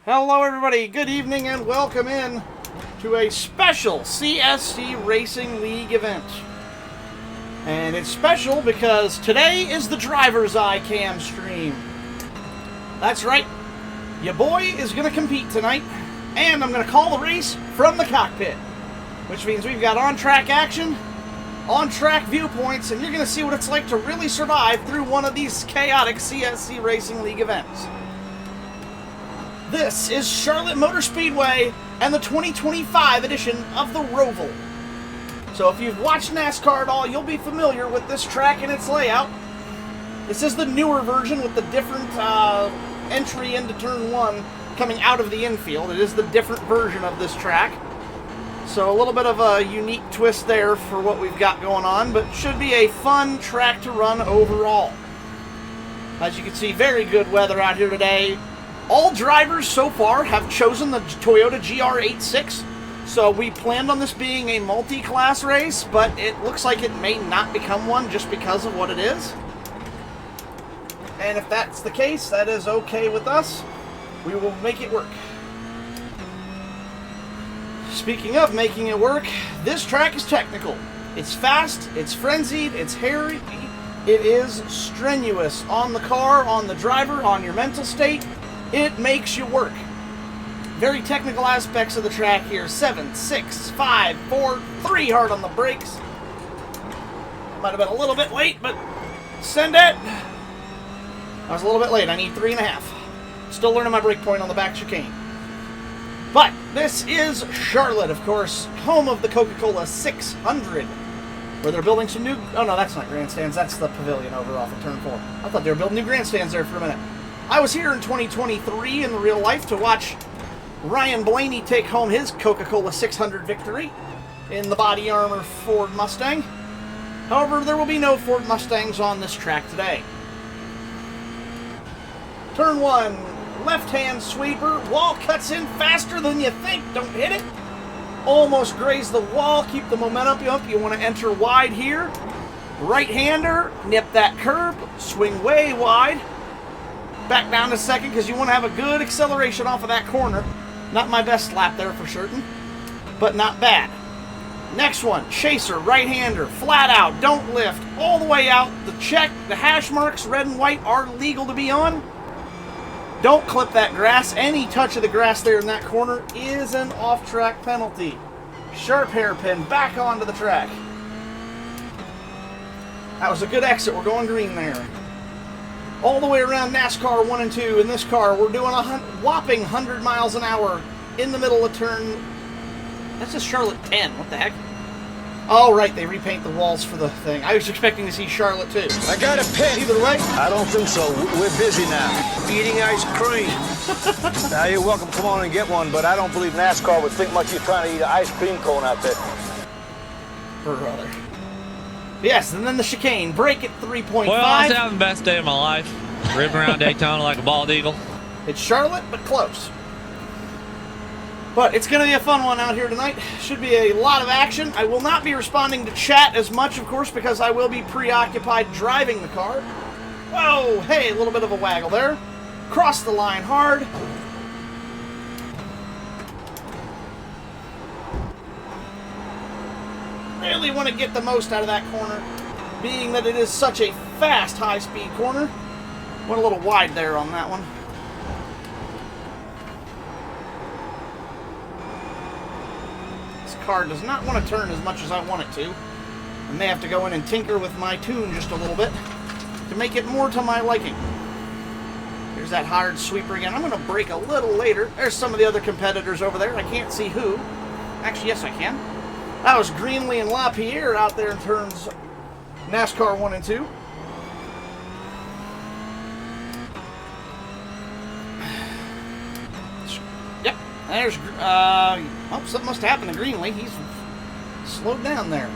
Hello everybody, good evening and welcome in to a special CSC Racing League event. And it's special because today is the driver's eye cam stream. That's right, your boy is going to compete tonight, and I'm going to call the race from the cockpit. Which means we've got on-track action, on-track viewpoints, and you're going to see what it's like to really survive through one of these chaotic CSC Racing League events. This is Charlotte Motor Speedway and the 2025 edition of the Roval. So if you've watched NASCAR at all, you'll be familiar with this track and its layout. This is the newer version with the different entry into Turn 1 coming out of the infield. It is the different version of this track. So a little bit of a unique twist there for what we've got going on, but should be a fun track to run overall. As you can see, very good weather out here today. All drivers so far have chosen the Toyota GR86, so we planned on this being a multi-class race, but it looks like it may not become one just because of what it is. And if that's the case, that is okay with us. We will make it work. Speaking of making it work, this track is technical. It's fast, it's frenzied, it's hairy, it is strenuous on the car, on the driver, on your mental state. It makes you work. Very technical aspects of the track here. 7, 6, 5, 4, 3 hard on the brakes. Might have been a little bit late, but send it. I was a little bit late. I need 3.5. Still learning my brake point on the back chicane. But this is Charlotte, of course, home of the Coca-Cola 600, where they're building some new... Oh, no, that's not grandstands. That's the pavilion over off of Turn 4. I thought they were building new grandstands there for a minute. I was here in 2023 in real life to watch Ryan Blaney take home his Coca-Cola 600 victory in the body armor Ford Mustang. However, there will be no Ford Mustangs on this track today. Turn 1, left-hand sweeper. Wall cuts in faster than you think. Don't hit it. Almost graze the wall. Keep the momentum up. You want to enter wide here. Right-hander, nip that curb. Swing way wide. Back down to second because you want to have a good acceleration off of that corner. Not my best lap there for certain, but not bad. Next one, chaser, right-hander, flat out, don't lift, all the way out. The check, the hash marks, red and white, are legal to be on. Don't clip that grass. Any touch of the grass there in that corner is an off-track penalty. Sharp hairpin, back onto the track. That was a good exit. We're going green there. All the way around NASCAR 1 and 2 in this car. We're doing a whopping 100 miles an hour in the middle of turn. That's just Charlotte 10. What the heck? Oh, right. They repaint the walls for the thing. I was expecting to see Charlotte 2. I got a pit. Either way. I don't think so. We're busy now. Eating ice cream. Now, you're welcome. Come on and get one, but I don't believe NASCAR would think much of you trying to eat an ice cream cone out there. Brother. Yes, and then the chicane. Brake at 3.5. Well, I was having the best day of my life. Ripping around Daytona like a bald eagle. It's Charlotte, but close. But it's going to be a fun one out here tonight. Should be a lot of action. I will not be responding to chat as much, of course, because I will be preoccupied driving the car. Whoa, hey, a little bit of a waggle there. Cross the line hard. Really want to get the most out of that corner, being that it is such a fast, high-speed corner. Went a little wide there on that one. This car does not want to turn as much as I want it to. I may have to go in and tinker with my tune just a little bit to make it more to my liking. There's that hard sweeper again. I'm going to brake a little later. There's some of the other competitors over there. I can't see who. Actually, yes, I can. That was Greenlee and LaPierre out there in turns NASCAR 1 and 2. Yep, there's, oh, something must have happened to Greenlee. He's slowed down there.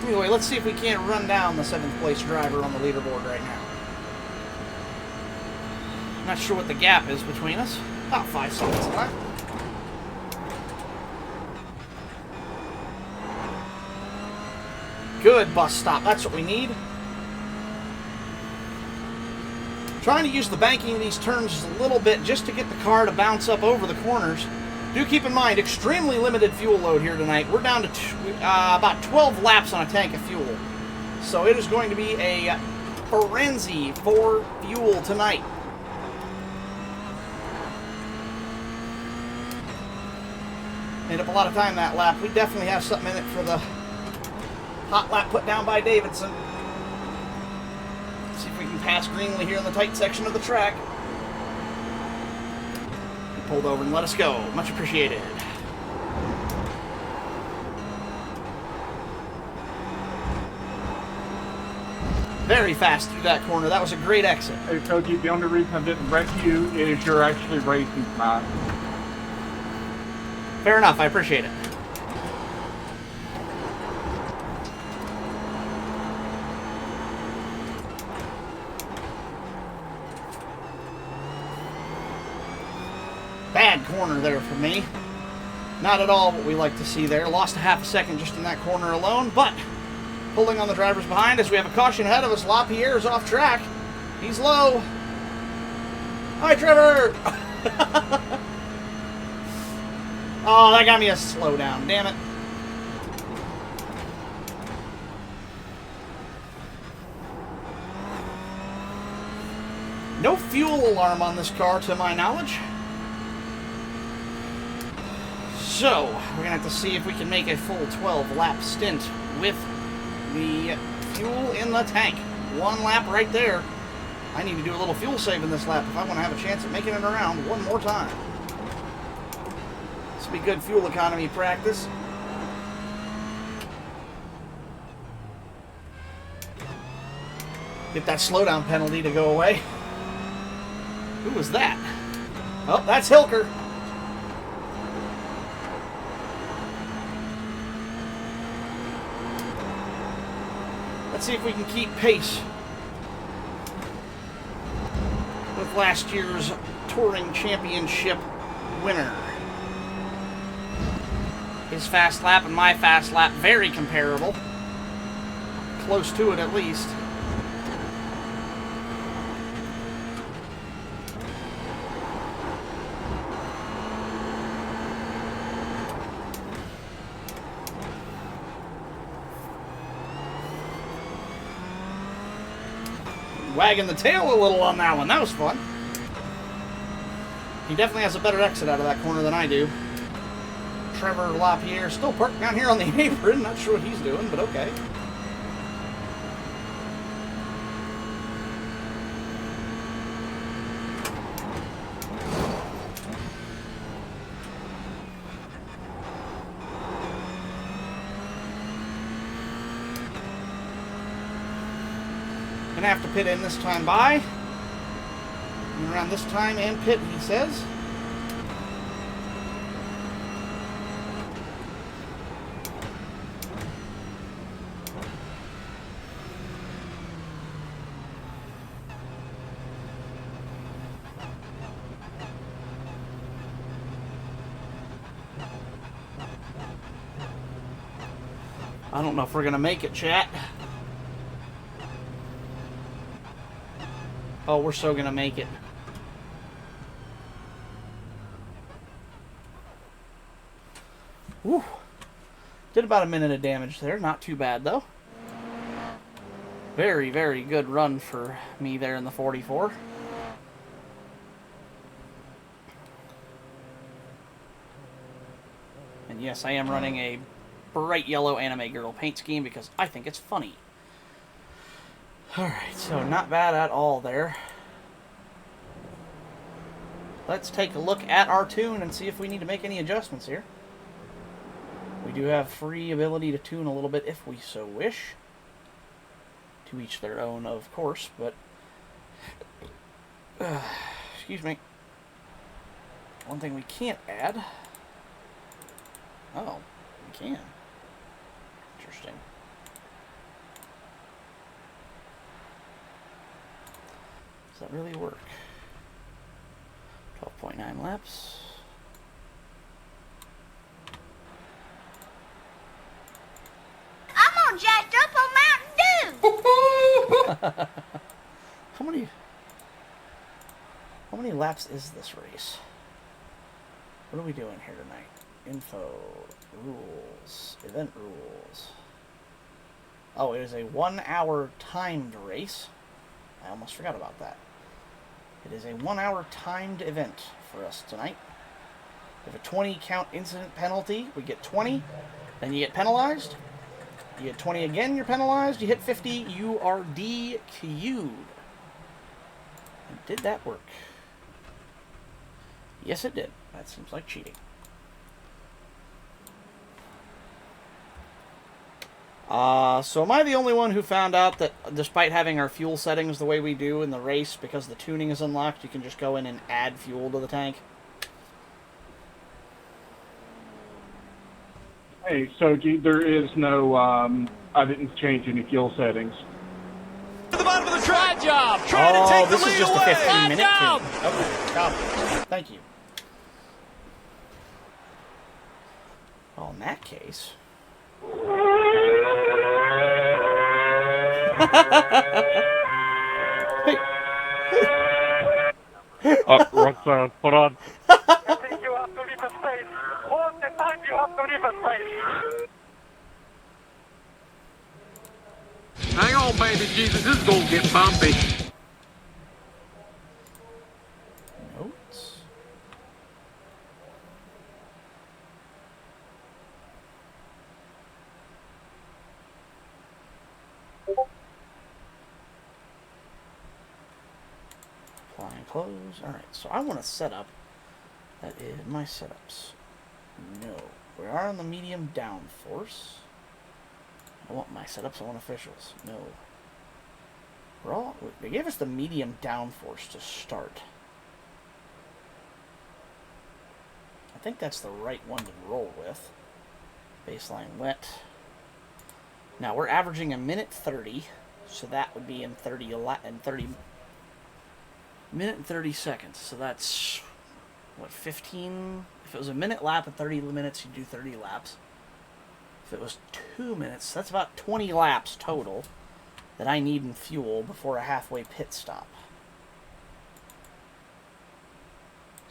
Anyway, let's see if we can't run down the 7th place driver on the leaderboard right now. Not sure what the gap is between us. About 5 seconds left. Good bus stop. That's what we need. Trying to use the banking of these turns a little bit just to get the car to bounce up over the corners. Do keep in mind, extremely limited fuel load here tonight. We're down to about 12 laps on a tank of fuel. So it is going to be a frenzy for fuel tonight. Made up a lot of time that lap. We definitely have something in it for the hot lap put down by Davidson. See if we can pass Greenlee here in the tight section of the track. He pulled over and let us go. Much appreciated. Very fast through that corner. That was a great exit. Hey, Koji, the only reason I didn't wreck you is you're actually racing mine. Fair enough. I appreciate it. Bad corner there for me. Not at all what we like to see there. Lost a half a second just in that corner alone, but pulling on the drivers behind us. We have a caution ahead of us. LaPierre's off track. He's low. Hi, Trevor! Oh, that got me a slowdown. Damn it. No fuel alarm on this car to my knowledge. So, we're going to have to see if we can make a full 12 lap stint with the fuel in the tank. One lap right there. I need to do a little fuel save in this lap if I want to have a chance at making it around one more time. This will be good fuel economy practice. Get that slowdown penalty to go away. Who was that? Oh, that's Hilker. Let's see if we can keep pace with last year's Touring Championship winner. His fast lap and my fast lap, very comparable. Close to it at least. Wagging the tail a little on that one. That was fun. He definitely has a better exit out of that corner than I do. Trevor LaPierre still parked down here on the apron. Not sure what he's doing, but okay. Gonna have to pit in this time by. And around this time and pit, he says. I don't know if we're gonna make it, chat. Oh, we're so gonna make it. Whew. Did about a minute of damage there. Not too bad, though. Very, very good run for me there in the 44. And yes, I am running a bright yellow anime girl paint scheme because I think it's funny. Alright, so not bad at all there. Let's take a look at our tune and see if we need to make any adjustments here. We do have free ability to tune a little bit if we so wish. To each their own, of course, but... excuse me. One thing we can't add... Oh, we can. Interesting. Does that really work? 12.9 laps. I'm all jacked up on Mountain Dew. How many? many laps is this race? What are we doing here tonight? Info, rules, event rules. Oh, it is a 1 hour timed race. I almost forgot about that. It is a 1 hour timed event for us tonight. We have a 20 count incident penalty. We get 20, then you get penalized. You get 20 again, you're penalized. You hit 50, you are DQ'd. And did that work? Yes, it did. That seems like cheating. So am I the only one who found out that despite having our fuel settings the way we do in the race, because the tuning is unlocked, you can just go in and add fuel to the tank? Hey, so there is no, I didn't change any fuel settings. To the bottom of the track. Good job. Trying to take the this is lead just away. a 15-minute job. tune. Okay, copy. Thank you. Well, in that case... Hey. Wrong sound. Hold on. I think you have to leave a space. All the time you have to leave a space. Hang on, baby Jesus. This is going to get bumpy. Notes. Apply and close. Alright, so I want to set up. That is my setups. No. We are on the medium downforce. I want my setups, I want officials. No. They gave us the medium downforce to start. I think that's the right one to roll with. Baseline wet. Now we're averaging a minute 30, so that would be in 30 minute and 30 seconds. So that's what, 15? If it was a minute lap at 30 minutes, you'd do 30 laps. If it was 2 minutes, that's about 20 laps total that I need in fuel before a halfway pit stop.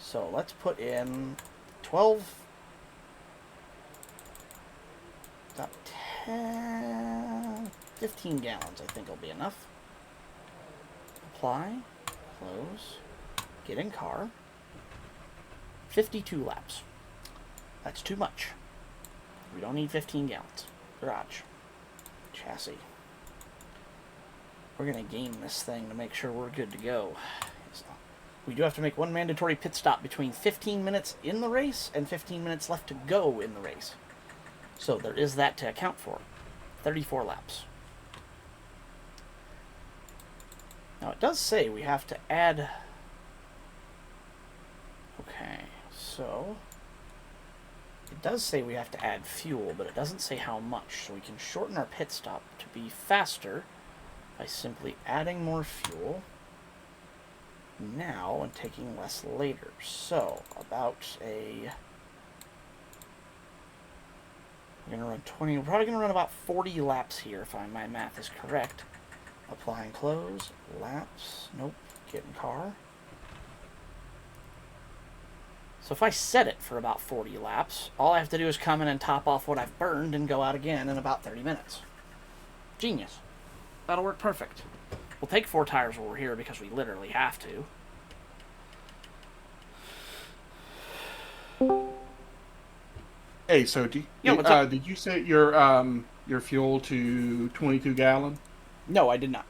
So let's put in 12, about 10, 15 gallons I think will be enough. Apply, close, get in car. 52 laps. That's too much. We don't need 15 gallons. Garage. Chassis. We're going to game this thing to make sure we're good to go. So we do have to make one mandatory pit stop between 15 minutes in the race and 15 minutes left to go in the race. So there is that to account for. 34 laps. Now it does say we have to add... Okay, so... It does say we have to add fuel, but it doesn't say how much. So we can shorten our pit stop to be faster by simply adding more fuel now and taking less later. So, about a... We're going to run 20... We're probably going to run about 40 laps here, if my math is correct. Apply and close. Laps. Nope. Get in car. So if I set it for about 40 laps, all I have to do is come in and top off what I've burned and go out again in about 30 minutes. Genius. That'll work perfect. We'll take 4 tires while we're here because we literally have to. Hey, so did you set your fuel to 22 gallon? No, I did not.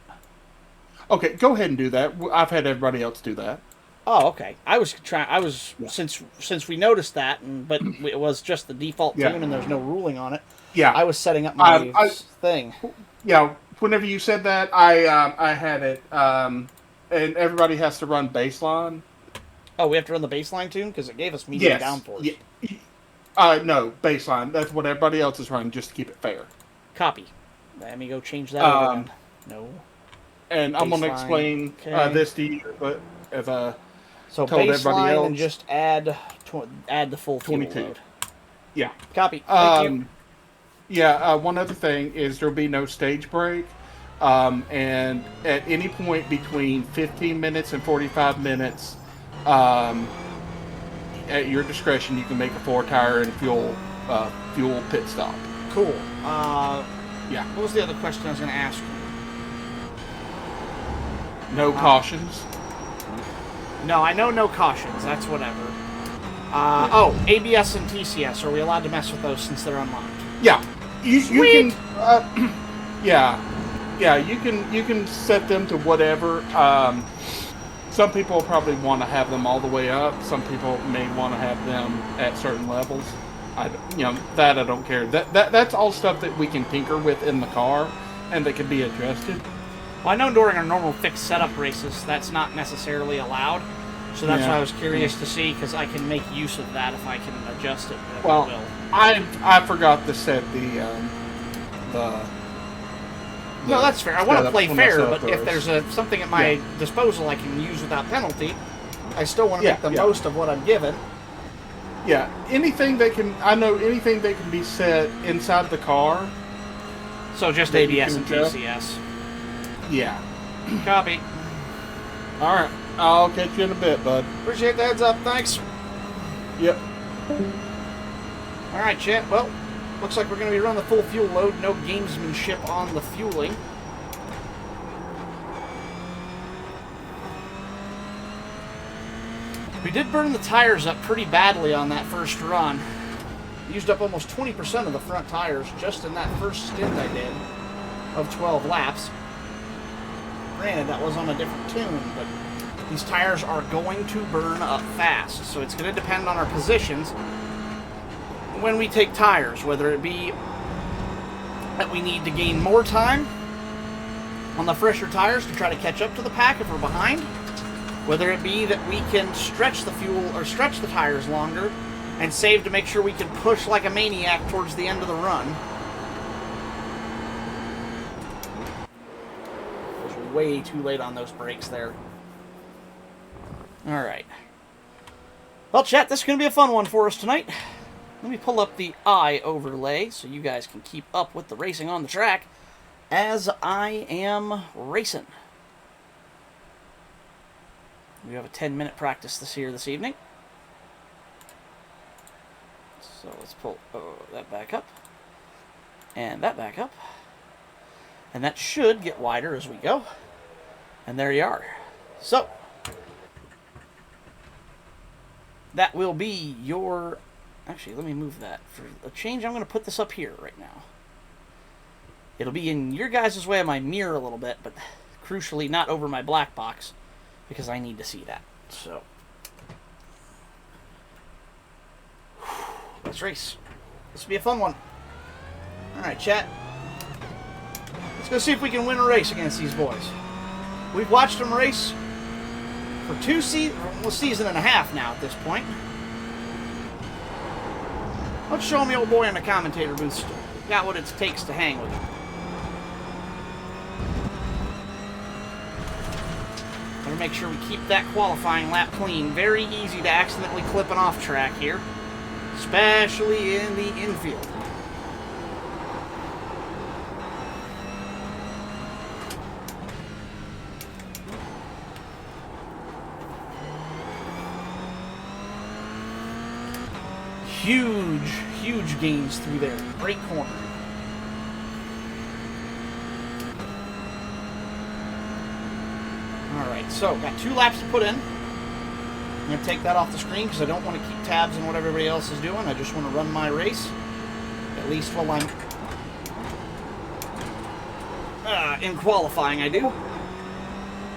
Okay, go ahead and do that. I've had everybody else do that. Oh, okay. I was since we noticed that, but it was just the default tune and there's no ruling on it. Yeah, I was setting up my thing. Yeah, whenever you said that, I had it, and everybody has to run baseline. Oh, we have to run the baseline tune because it gave us medium downforce. Yeah. No, baseline. That's what everybody else is running, just to keep it fair. Copy. Let me go change that over then. No. And I'm going to explain this to you, but as so told everybody else, and just add the full fuel 22. load. Yeah. Copy. Thank you. Yeah. One other thing is there'll be no stage break, and at any point between 15 minutes and 45 minutes, At your discretion, you can make a 4-tire and fuel pit stop. Cool. Yeah. What was the other question I was going to ask? No cautions. No, I know no cautions. That's whatever. Oh, ABS and TCS. Are we allowed to mess with those since they're unlocked? Yeah. You Sweet. can. Yeah. You can set them to whatever. Some people probably want to have them all the way up. Some people may want to have them at certain levels. That I don't care. That's all stuff that we can tinker with in the car, and that can be adjusted. Well, I know during our normal fixed setup races, that's not necessarily allowed. So that's why I was curious to see, because I can make use of that if I can adjust it. Well, I forgot to set the no, that's fair. I want to play fair, but those. if there's something at my disposal I can use without penalty, I still want to make the most of what I'm given. Yeah, anything that can be set inside the car. So just ABS and TCS. Yeah. Copy. All right, I'll catch you in a bit, bud. Appreciate the heads up. Thanks. Yep. All right, Chet. Well, looks like we're going to be running the full fuel load. No gamesmanship on the fueling. We did burn the tires up pretty badly on that first run. Used up almost 20% of the front tires just in that first stint I did of 12 laps. Granted, that was on a different tune, but these tires are going to burn up fast, so it's going to depend on our positions when we take tires, whether it be that we need to gain more time on the fresher tires to try to catch up to the pack if we're behind, whether it be that we can stretch the fuel or stretch the tires longer and save to make sure we can push like a maniac towards the end of the run. I was way too late on those brakes there. Alright. Well, chat, this is going to be a fun one for us tonight. Let me pull up the eye overlay so you guys can keep up with the racing on the track as I am racing. We have a 10-minute practice this evening. So let's pull that back up. And that back up. And that should get wider as we go. And there you are. So, that will be your... Actually, let me move that. For a change, I'm going to put this up here right now. It'll be in your guys' way of my mirror a little bit, but crucially not over my black box, because I need to see that. So, let's race. This will be a fun one. Alright, chat. Let's go see if we can win a race against these boys. We've watched them race for season and a half now at this point. Let's show him the old boy in the commentator booth. Got what it takes to hang with him. Better make sure we keep that qualifying lap clean. Very easy to accidentally clip an off track here, especially in the infield. Huge gains through there. Great corner. Alright, so got 2 laps to put in. I'm going to take that off the screen because I don't want to keep tabs on what everybody else is doing. I just want to run my race. At least while I'm in qualifying, I do.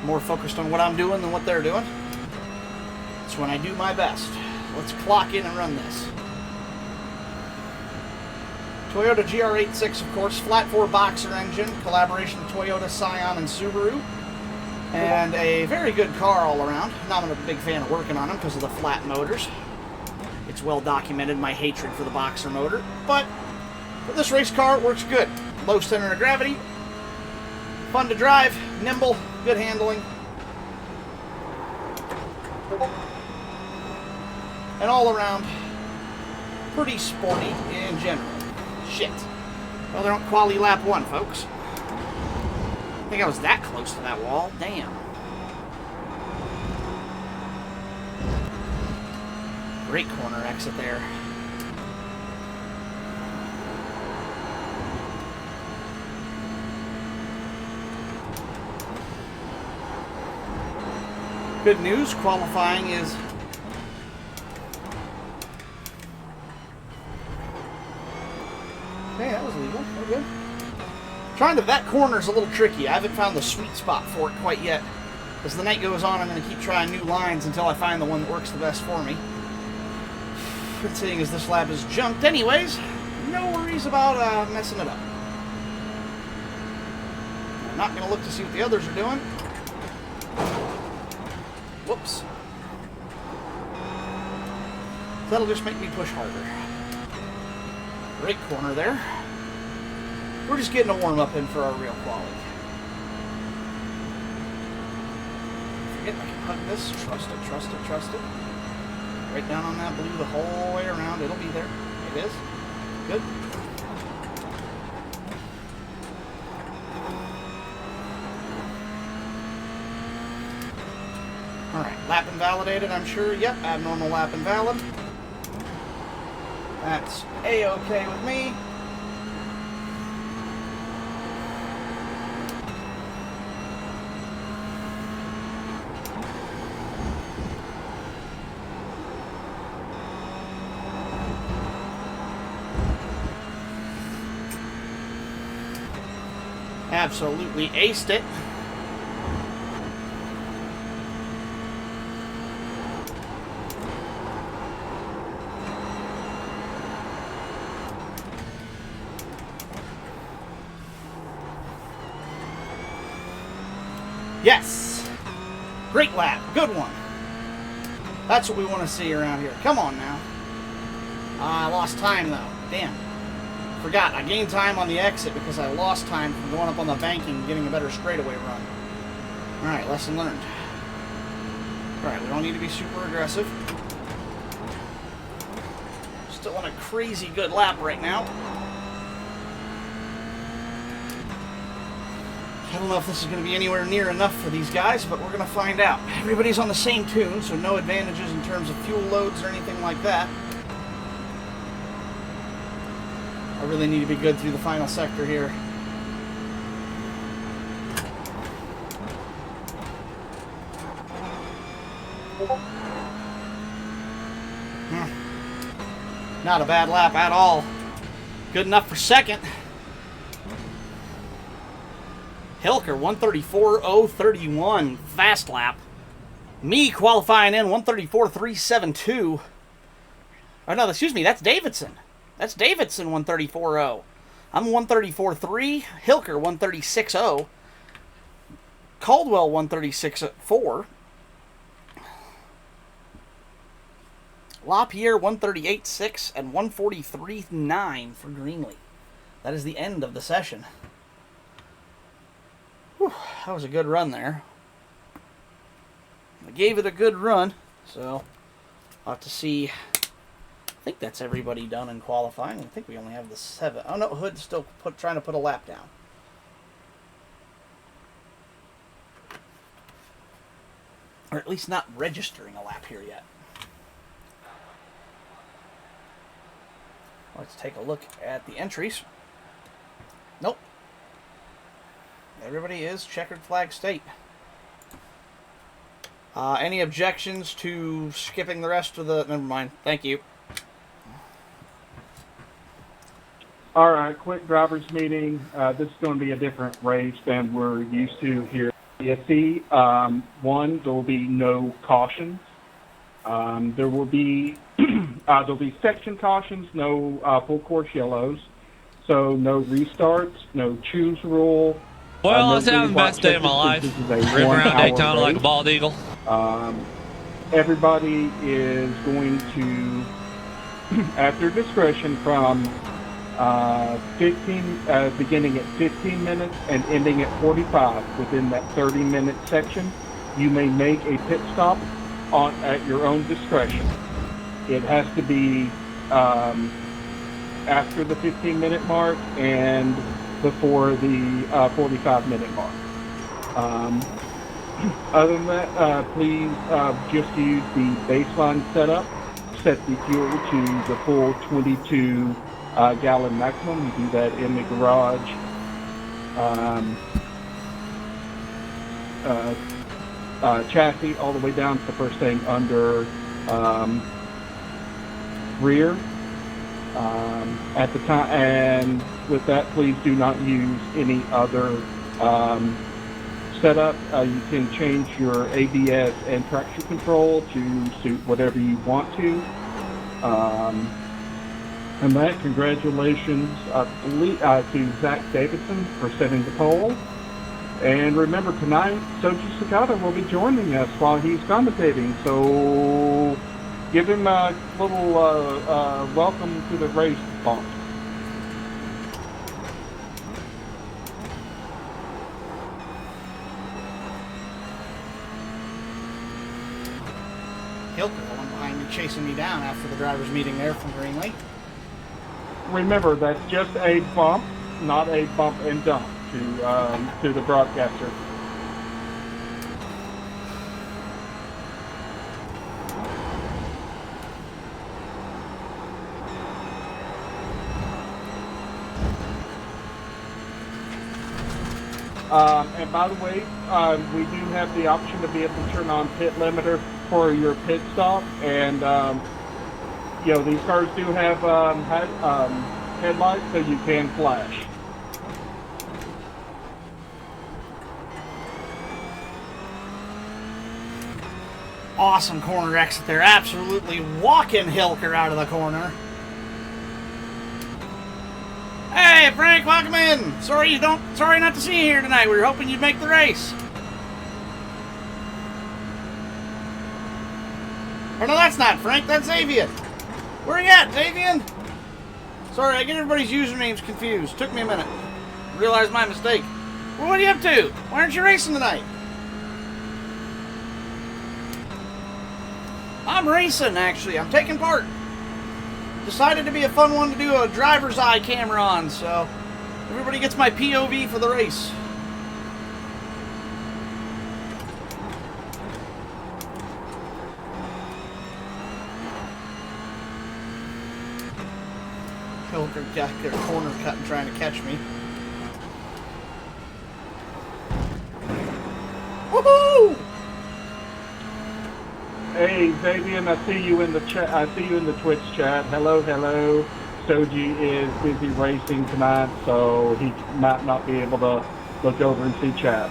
More focused on what I'm doing than what they're doing. It's when I do my best. Let's clock in and run this. Toyota GR86, of course, flat 4 boxer engine, collaboration of Toyota, Scion, and Subaru. And a very good car all around. Not a big fan of working on them because of the flat motors. It's well documented, my hatred for the boxer motor. But for this race car, it works good. Low center of gravity, fun to drive, nimble, good handling. And all around, pretty sporty in general. Shit. Well, they're on quali lap 1, folks. I think I was that close to that wall. Damn. Great corner exit there. Good news, qualifying is okay, that was legal. We're good. That corner's a little tricky. I haven't found the sweet spot for it quite yet. As the night goes on, I'm going to keep trying new lines until I find the one that works the best for me. But seeing as this lap is junked anyways, no worries about messing it up. I'm not going to look to see what the others are doing. Whoops. That'll just make me push harder. Great corner there. We're just getting a warm-up in for our real quality. Forget I can hug this. Trust it, trust it, trust it. Right down on that blue the whole way around. It'll be there. It is. Good. Alright, lap invalidated, I'm sure. Yep, abnormal lap invalid. That's A-okay with me. Absolutely aced it. Yes! Great lap. Good one. That's what we want to see around here. Come on now. I lost time though. Damn. Forgot. I gained time on the exit because I lost time from going up on the banking and getting a better straightaway run. Alright, lesson learned. Alright, we don't need to be super aggressive. Still on a crazy good lap right now. I don't know if this is going to be anywhere near enough for these guys, but we're going to find out. Everybody's on the same tune, so no advantages in terms of fuel loads or anything like that. I really need to be good through the final sector here. Not a bad lap at all. Good enough for second. Hilker, 134.031, fast lap. Me qualifying in 134.372. Oh no, excuse me, that's Davidson. That's Davidson 134.0. I'm 134.3. Hilker 136.0. Caldwell 136.4. LaPierre 138.6 and 143.9 for Greenlee. That is the end of the session. Whew, that was a good run there. I gave it a good run, so I'll have to see. I think that's everybody done in qualifying. I think we only have the 7. Oh no, Hood's still trying to put a lap down. Or at least not registering a lap here yet. Let's take a look at the entries. Nope. Everybody is checkered flag state. Any objections to skipping the rest of the... Never mind. Thank you. All right, quick drivers meeting. This is going to be a different race than we're used to here at CSC. One, there will be no cautions. There will be there'll be section cautions, no full course yellows. So no restarts, no choose rule. Well, no I was having the best day of my life. Ripping around Daytona like a bald eagle. Everybody is going to, at their discretion, from beginning at 15 minutes and ending at 45 within that 30-minute section, you may make a pit stop at your own discretion. It has to be after the 15-minute mark and before the 45-minute mark. Other than that, please just use the baseline setup set the fuel to the full 22 gallon maximum. You do that in the garage. Chassis all the way down to the first thing under rear. At the time, and with that, please do not use any other setup. You can change your ABS and traction control to suit whatever you want to. And that, congratulations to Zach Davidson for setting the pole. And remember, tonight, Soji Sakata will be joining us while he's commentating. So give him a little welcome to the race bump. Hilker, the one behind me, chasing me down after the drivers' meeting there from Greenlee. Remember, that's just a bump, not a bump and dump to the broadcaster. And by the way, we do have the option to be able to turn on pit limiter for your pit stop, and you know, these cars do have headlights, so you can flash. Awesome corner exit there. Absolutely walking Hilker out of the corner. Hey, Frank, welcome in. Sorry not to see you here tonight. We were hoping you'd make the race. Oh, no, that's not Frank. That's Xavier. Where are you at, Xavier? Sorry, I get everybody's usernames confused. Took me a minute. Realized my mistake. Well, what are you up to? Why aren't you racing tonight? I'm racing, actually. I'm taking part. Decided to be a fun one to do a driver's eye camera on, so everybody gets my POV for the race. Hilker got their corner cut and trying to catch me. Woohoo! Hey, Xavier, I see you in the chat. I see you in the Twitch chat. Hello, hello. Soji is busy racing tonight, so he might not be able to look over and see chat.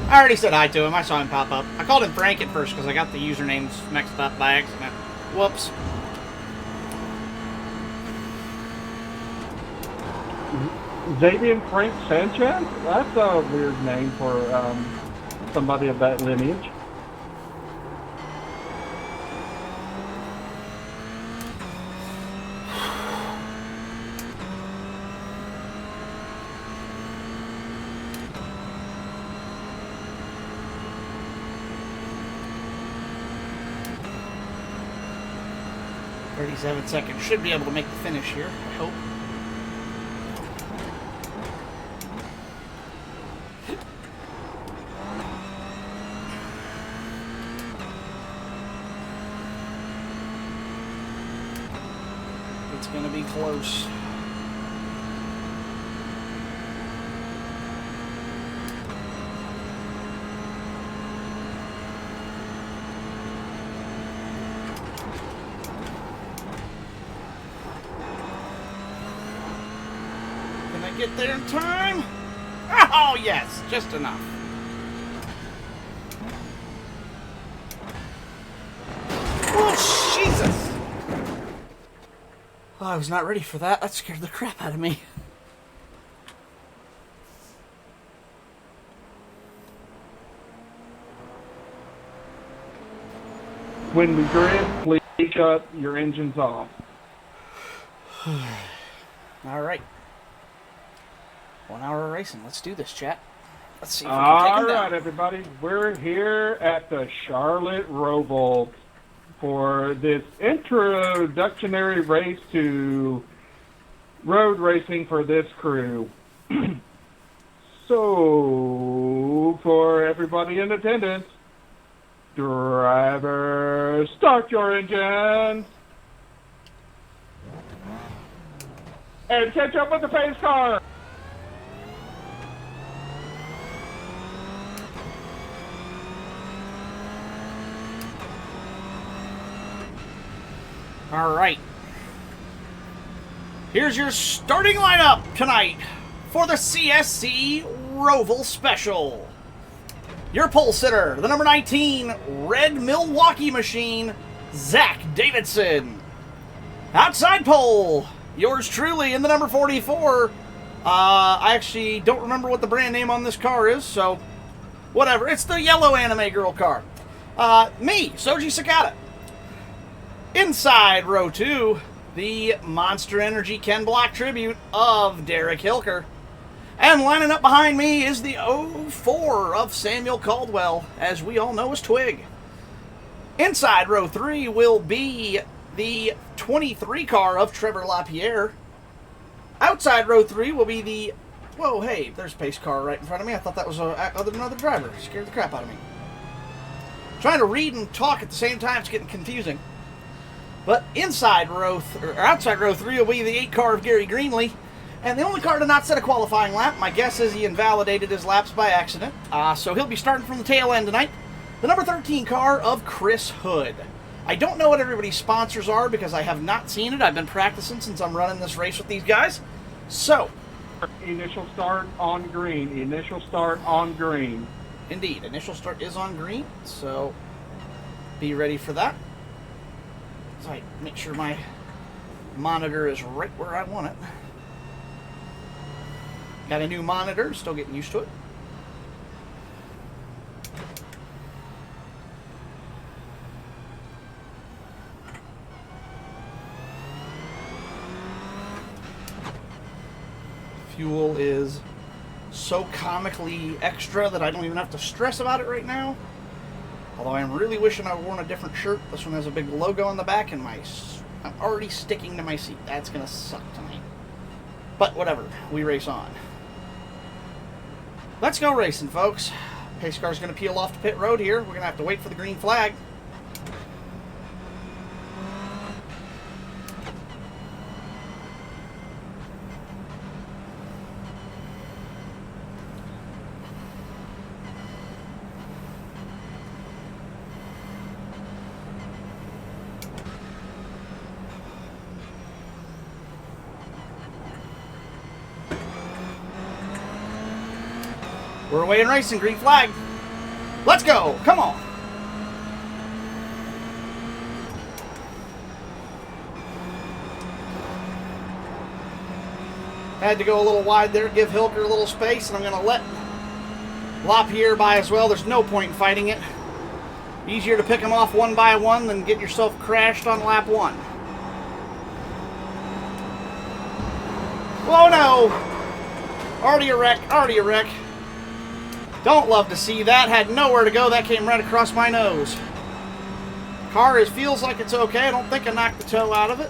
I already said hi to him. I saw him pop up. I called him Frank at first because I got the usernames mixed up by accident. Whoops. Xavier Frank Sanchez? That's a weird name for somebody of that lineage. .37 seconds. Should be able to make the finish here, I hope. It's going to be close. Get there in time? Oh, yes, just enough. Oh, Jesus! Oh, I was not ready for that. That scared the crap out of me. When we grid, please shut your engines off. All right. 1 hour of racing. Let's do this, chat. Let's see if we can take them down. All right, everybody. We're here at the Charlotte Roval for this introductory race to road racing for this crew. So, for everybody in attendance, Driver, start your engines. And catch up with the pace car. All right. Here's your starting lineup tonight for the CSC Roval Special. Your pole sitter, the number 19 Red Milwaukee Machine, Zach Davidson. Outside pole, yours truly in the number 44. I actually don't remember what the brand name on this car is, so whatever. It's the yellow anime girl car. Me, Soji Sakata. Inside row 2, the Monster Energy Ken Block tribute of Derek Hilker. And lining up behind me is the 04 of Samuel Caldwell, as we all know as Twig. Inside row 3 will be the 23 car of Trevor LaPierre. Outside row 3 will be the... Whoa, hey, there's a pace car right in front of me. I thought that was another driver. Scared the crap out of me. Trying to read and talk at the same time, it's getting confusing. But outside row 3 will be the 8 car of Gary Greenlee. And the only car to not set a qualifying lap, my guess is he invalidated his laps by accident. So he'll be starting from the tail end tonight. The number 13 car of Chris Hood. I don't know what everybody's sponsors are because I have not seen it. I've been practicing since I'm running this race with these guys. So. Initial start on green. Initial start on green. Indeed. Initial start is on green. So be ready for that. So I make sure my monitor is right where I want it. Got a new monitor, still getting used to it. Fuel is so comically extra that I don't even have to stress about it right now. Although I'm really wishing I'd worn a different shirt. This one has a big logo on the back and I'm already sticking to my seat. That's going to suck tonight. But whatever, we race on. Let's go racing, folks. Pace car's going to peel off to pit road here. We're going to have to wait for the green flag. We're away in racing, green flag. Let's go, come on. Had to go a little wide there, give Hilker a little space, and I'm going to let LaPierre by as well. There's no point in fighting it. Easier to pick them off one by one than get yourself crashed on lap 1. Oh no! Already a wreck, already a wreck. Don't love to see that. Had nowhere to go. That came right across my nose. Car feels like it's okay. I don't think I knocked the toe out of it.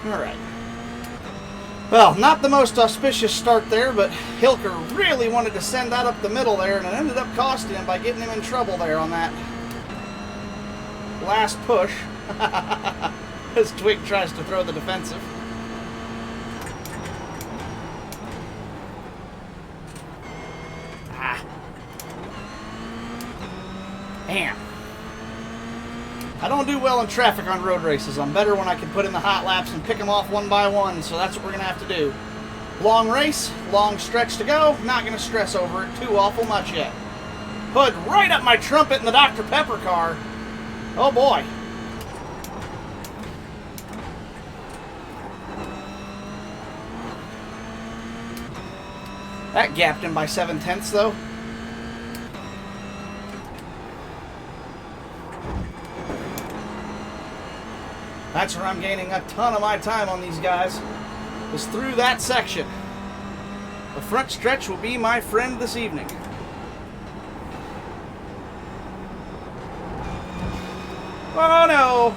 All right. Well, not the most auspicious start there, but Hilker really wanted to send that up the middle there, and it ended up costing him by getting him in trouble there on that last push. As Twig tries to throw the defensive. Damn. I don't do well in traffic on road races. I'm better when I can put in the hot laps and pick them off one by one, so that's what we're going to have to do. Long race, long stretch to go. Not going to stress over it too awful much yet. Hood right up my trumpet in the Dr. Pepper car. Oh boy. That gapped him by 7/10 though. That's where I'm gaining a ton of my time on these guys, is through that section. The front stretch will be my friend this evening. Oh no!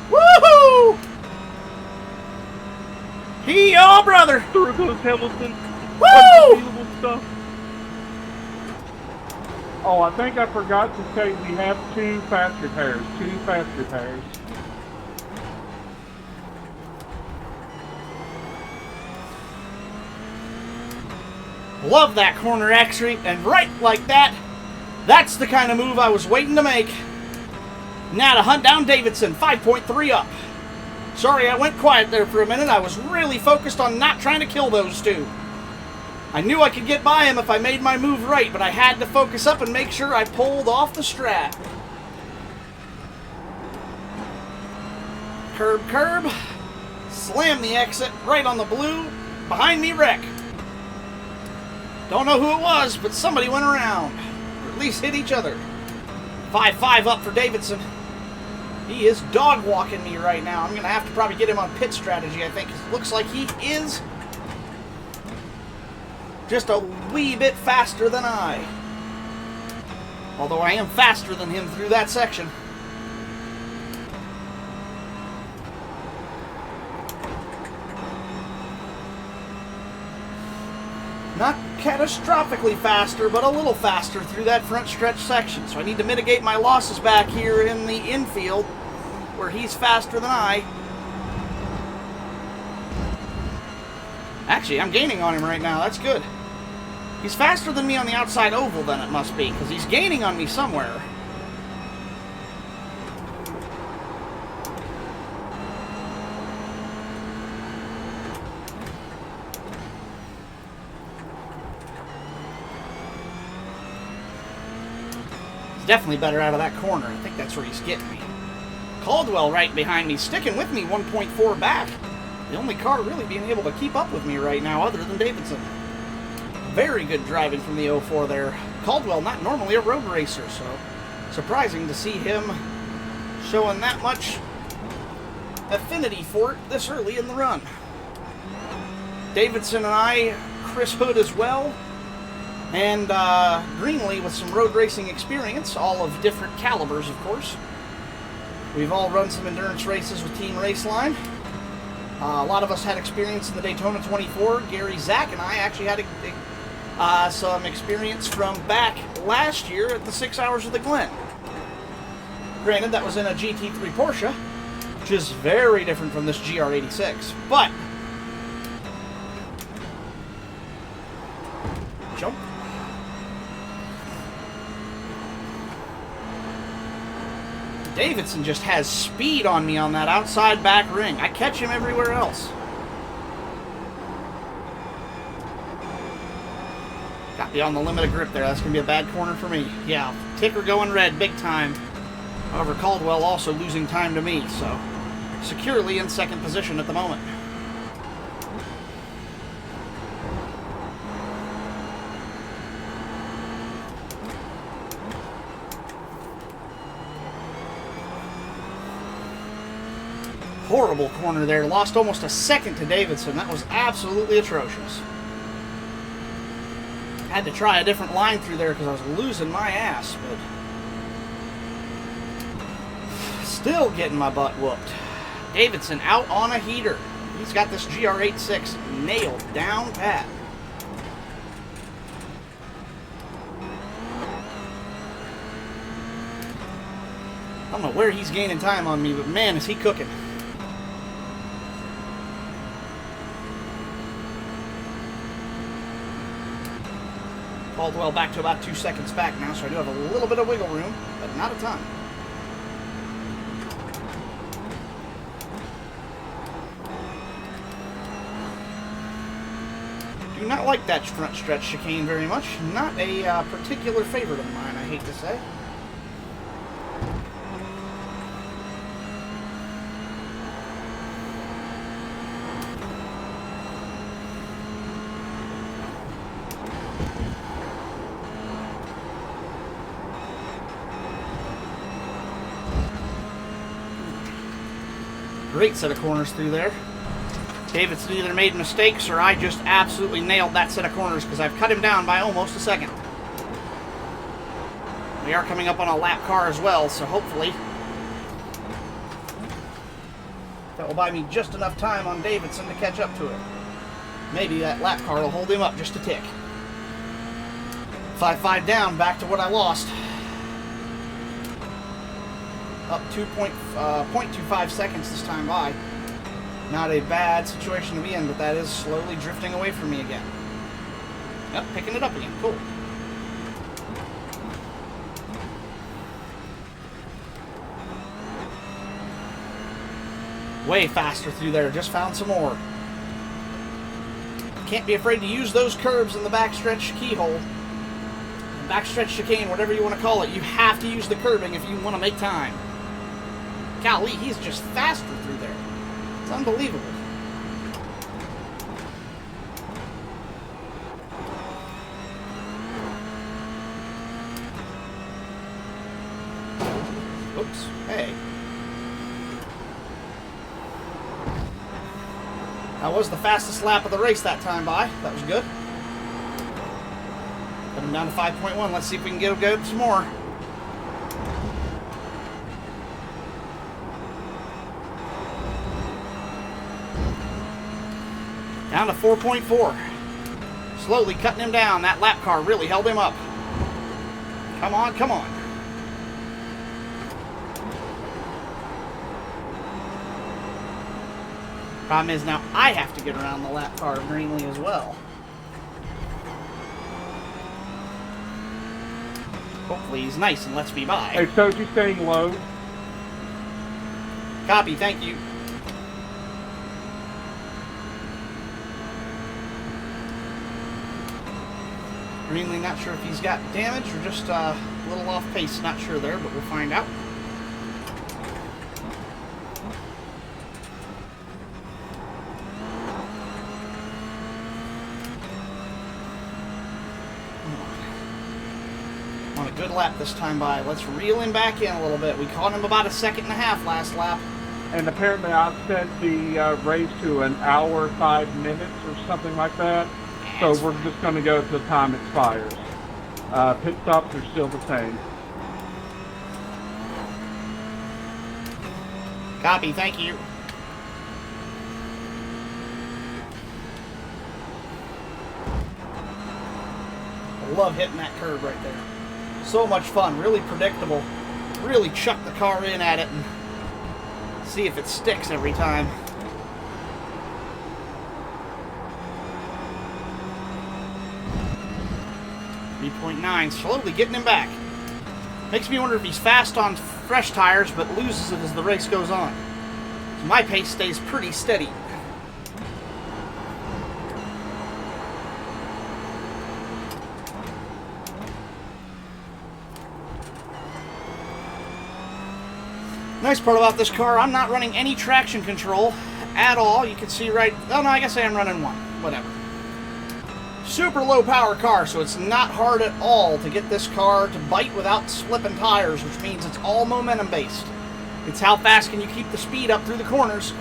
Woohoo! Hee-yaw, brother! Through goes Hamilton. Woo! Unbelievable stuff. Oh, I think I forgot to say we have 2 faster pairs. 2 faster pairs. Love that corner exit, and right like that, that's the kind of move I was waiting to make. Now to hunt down Davidson, 5.3 up. Sorry I went quiet there for a minute. I was really focused on not trying to kill those two. I knew I could get by him if I made my move right, but I had to focus up and make sure I pulled off the strat. Curb, curb. Slam the exit right on the blue. Behind me, wreck. Don't know who it was, but somebody went around. Or at least hit each other. 5-5 up for Davidson. He is dog walking me right now. I'm going to have to probably get him on pit strategy, I think. 'Cause it looks like he is just a wee bit faster than I. Although I am faster than him through that section. Not catastrophically faster, but a little faster through that front stretch section. So I need to mitigate my losses back here in the infield, where he's faster than I. Actually, I'm gaining on him right now. That's good. He's faster than me on the outside oval, then it must be, because he's gaining on me somewhere. Definitely better out of that corner. I think that's where he's getting me. Caldwell right behind me, sticking with me 1.4 back. The only car really being able to keep up with me right now other than Davidson. Very good driving from the 04 there. Caldwell, not normally a road racer, so surprising to see him showing that much affinity for it this early in the run. Davidson and I, Chris Hood as well, and Greenlee with some road racing experience, all of different calibers, of course. We've all run some endurance races with Team Raceline. A lot of us had experience in the Daytona 24. Gary, Zach, and I actually had some experience from back last year at the 6 Hours of the Glen. Granted, that was in a GT3 Porsche, which is very different from this GR86, but jump. Davidson just has speed on me on that outside back ring. I catch him everywhere else. Got me on the limit of grip there. That's going to be a bad corner for me. Yeah, ticker going red big time. However, Caldwell also losing time to me, so securely in second position at the moment. Horrible corner there. Lost almost a second to Davidson. That was absolutely atrocious. Had to try a different line through there because I was losing my ass, but still getting my butt whooped. Davidson out on a heater. He's got this GR86 nailed down pat. I don't know where he's gaining time on me, but man, is he cooking. Caldwell back to about 2 seconds back now, so I do have a little bit of wiggle room, but not a ton. Do not like that front stretch chicane very much. Not a particular favorite of mine, I hate to say. Great set of corners through there. Davidson either made mistakes or I just absolutely nailed that set of corners because I've cut him down by almost a second. We are coming up on a lap car as well, so hopefully That will buy me just enough time on Davidson to catch up to it. Maybe that lap car will hold him up just a tick. 5.5 down, back to what I lost. Up 0.25 seconds this time by. Not a bad situation to be in, but that is slowly drifting away from me again. Yep, picking it up again. Cool. Way faster through there. Just found some more. Can't be afraid to use those curbs in the backstretch keyhole. Backstretch chicane, whatever you want to call it. You have to use the curbing if you want to make time. Golly, he's just faster through there. It's unbelievable. Oops. Hey. That was the fastest lap of the race that time by. That was good. Got him down to 5.1. Let's see if we can get him go some more. Down to 4.4. Slowly cutting him down. That lap car really held him up. Come on, come on. Problem is now I have to get around the lap car greenly as well. Hopefully he's nice and lets me by. Hey, Soji, staying low. Copy, thank you. Greenly, not sure if he's got damage or just a little off pace. Not sure there, but we'll find out. On a good lap this time by. Let's reel him back in a little bit. We caught him about 1.5 seconds last lap. And apparently I set the race to 1 hour, 5 minutes or something like that. So we're just going to go to the time it expires. Pit stops are still the same. Copy, thank you. I love hitting that curve right there. So much fun, really predictable. Really chuck the car in at it and see if it sticks every time. .9, slowly getting him back. Makes me wonder if he's fast on fresh tires, but loses it as the race goes on. So my pace stays pretty steady. Nice part about this car, I'm not running any traction control at all. You can see right... Oh no, I guess I am running one. Whatever. Super low power car, so it's not hard at all to get this car to bite without slipping tires, which means it's all momentum based. It's how fast can you keep the speed up through the corners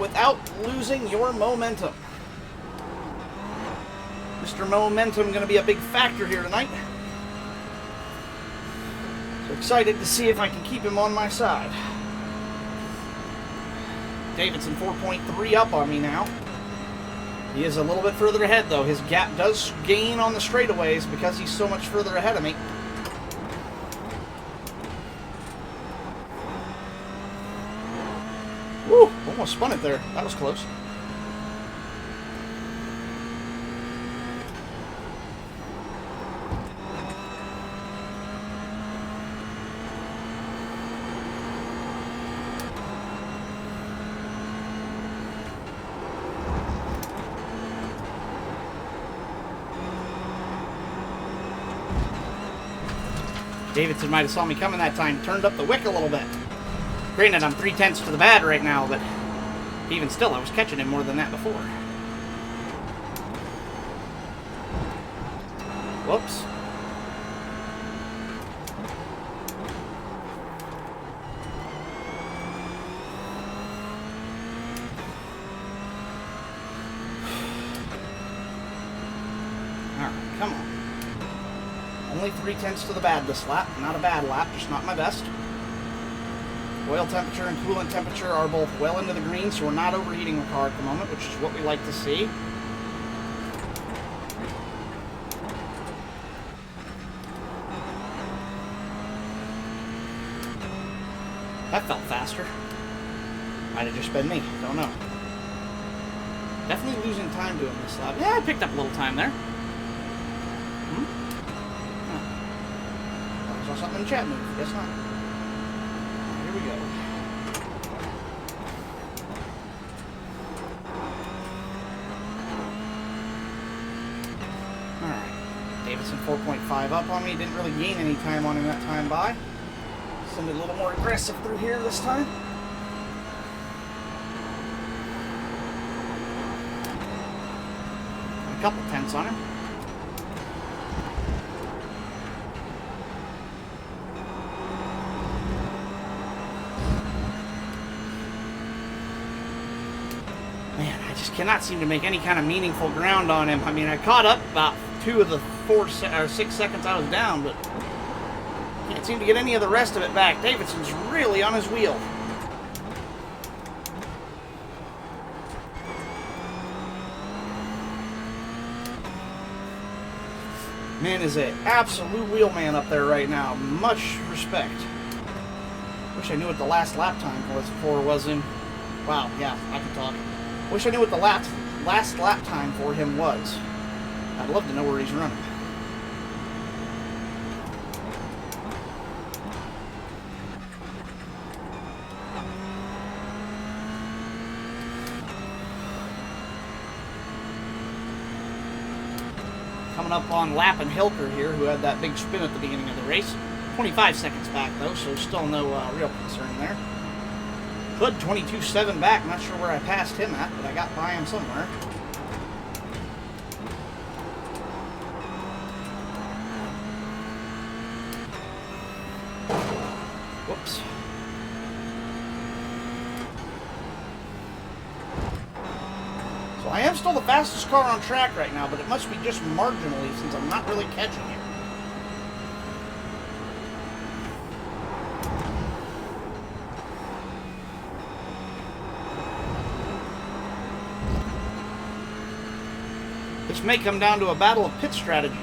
without losing your momentum. Mr. Momentum going to be a big factor here tonight. So excited to see if I can keep him on my side. Davidson 4.3 up on me now. He is a little bit further ahead, though. His gap does gain on the straightaways because he's so much further ahead of me. Woo! Almost spun it there. That was close. Davidson might have saw me coming that time, turned up the wick a little bit. Granted, I'm 3/10 to the bad right now, but even still, I was catching him more than that before. Whoops. Alright, come on. Only 3/10 to the bad this lap. Not a bad lap, just not my best. Oil temperature and coolant temperature are both well into the green, so we're not overheating the car at the moment, which is what we like to see. That felt faster. Might have just been me. Don't know. Definitely losing time doing this lap. Yeah, I picked up a little time there. I saw something in the chat move. Guess not. Here we go. Alright. Davidson 4.5 up on me. Didn't really gain any time on him that time by. Send it a little more aggressive through here this time. A couple tenths on him. Man, I just cannot seem to make any kind of meaningful ground on him. I mean, I caught up about 2 of the 6 seconds I was down, but can't seem to get any of the rest of it back. Davidson's really on his wheel. Man is an absolute wheelman up there right now. Much respect. Wish I knew what the last lap time for was in. Wow, yeah, I can talk. Wish I knew what the last lap time for him was. I'd love to know where he's running. Coming up on Lapp and Hilker here, who had that big spin at the beginning of the race. 25 seconds back, though, so still no real concern there. Hood 22.7 back. Not sure where I passed him at, but I got by him somewhere. Whoops. So I am still the fastest car on track right now, but it must be just marginally since I'm not really catching it. This may come down to a battle of pit strategies.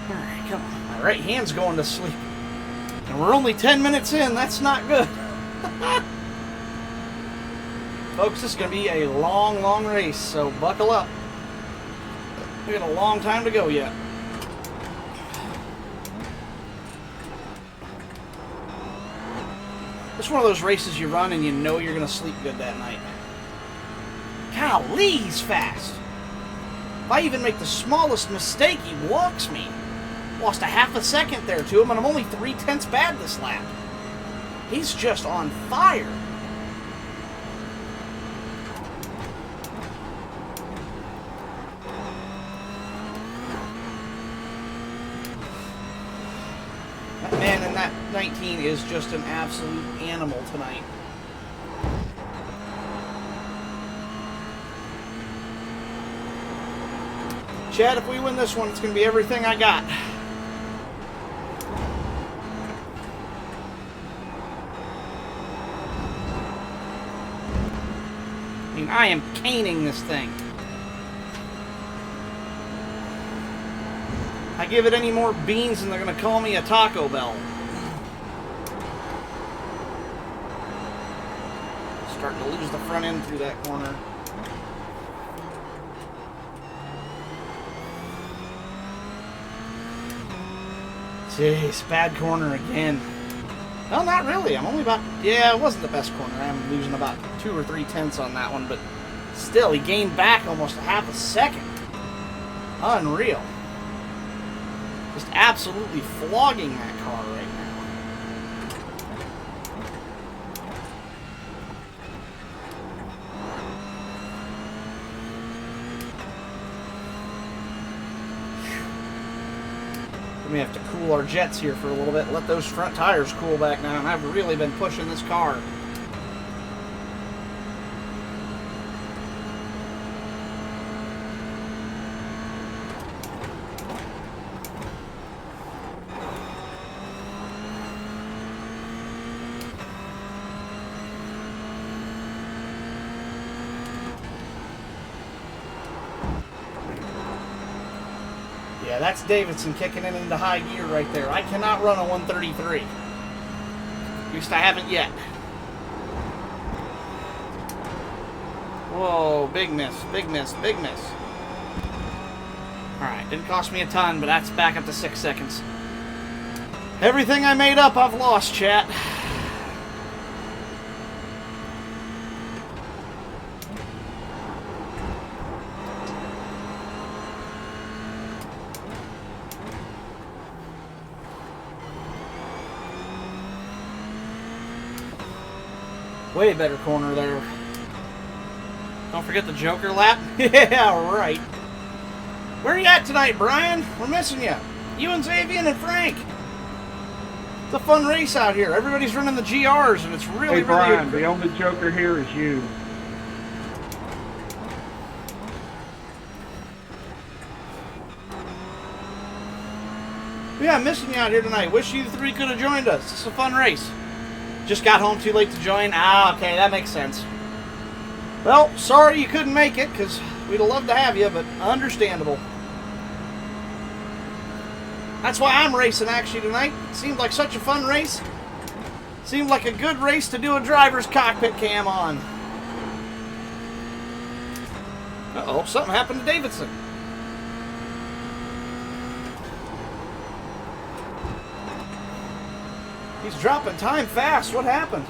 Alright, come on. My right hand's going to sleep. And we're only 10 minutes in. That's not good. Folks, this is going to be a long, long race, so buckle up. We got a long time to go yet. It's one of those races you run and you know you're going to sleep good that night. Golly, he's fast. If I even make the smallest mistake, he walks me. Lost a half a second there to him, and I'm only 3/10 bad this lap. He's just on fire. That man in that 19 is just an absolute animal tonight. Chad, if we win this one, it's going to be everything I got. I mean, I am caning this thing. I give it any more beans and they're going to call me a Taco Bell. Starting to lose the front end through that corner. Jeez, bad corner again. Well, not really. I'm only about... Yeah, it wasn't the best corner. I'm losing about 2 or 3 tenths on that one, but still, he gained back almost a half a second. Unreal. Just absolutely flogging that car right now. We may have to cool our jets here for a little bit. Let those front tires cool back down. I've really been pushing this car. Yeah, that's Davidson kicking it into high gear right there. I cannot run a 133. At least I haven't yet. Whoa, big miss, big miss, big miss. Alright, didn't cost me a ton, but that's back up to 6 seconds. Everything I made up, I've lost, chat. Way better corner there. Don't forget the Joker lap. Yeah, right. Where are you at tonight, Brian? We're missing you. You and Xavier and Frank. It's a fun race out here. Everybody's running the GRs, and it's really, Hey, Brian, really... the only Joker here is you. Yeah, I'm missing you out here tonight. Wish you three could have joined us. It's a fun race. Just got home too late to join. Ah, okay, that makes sense. Well, sorry you couldn't make it, because we'd have loved to have you, but understandable. That's why I'm racing, actually, tonight. It seemed like such a fun race. Seemed like a good race to do a driver's cockpit cam on. Uh-oh, something happened to Davidson. He's dropping time fast. What happened?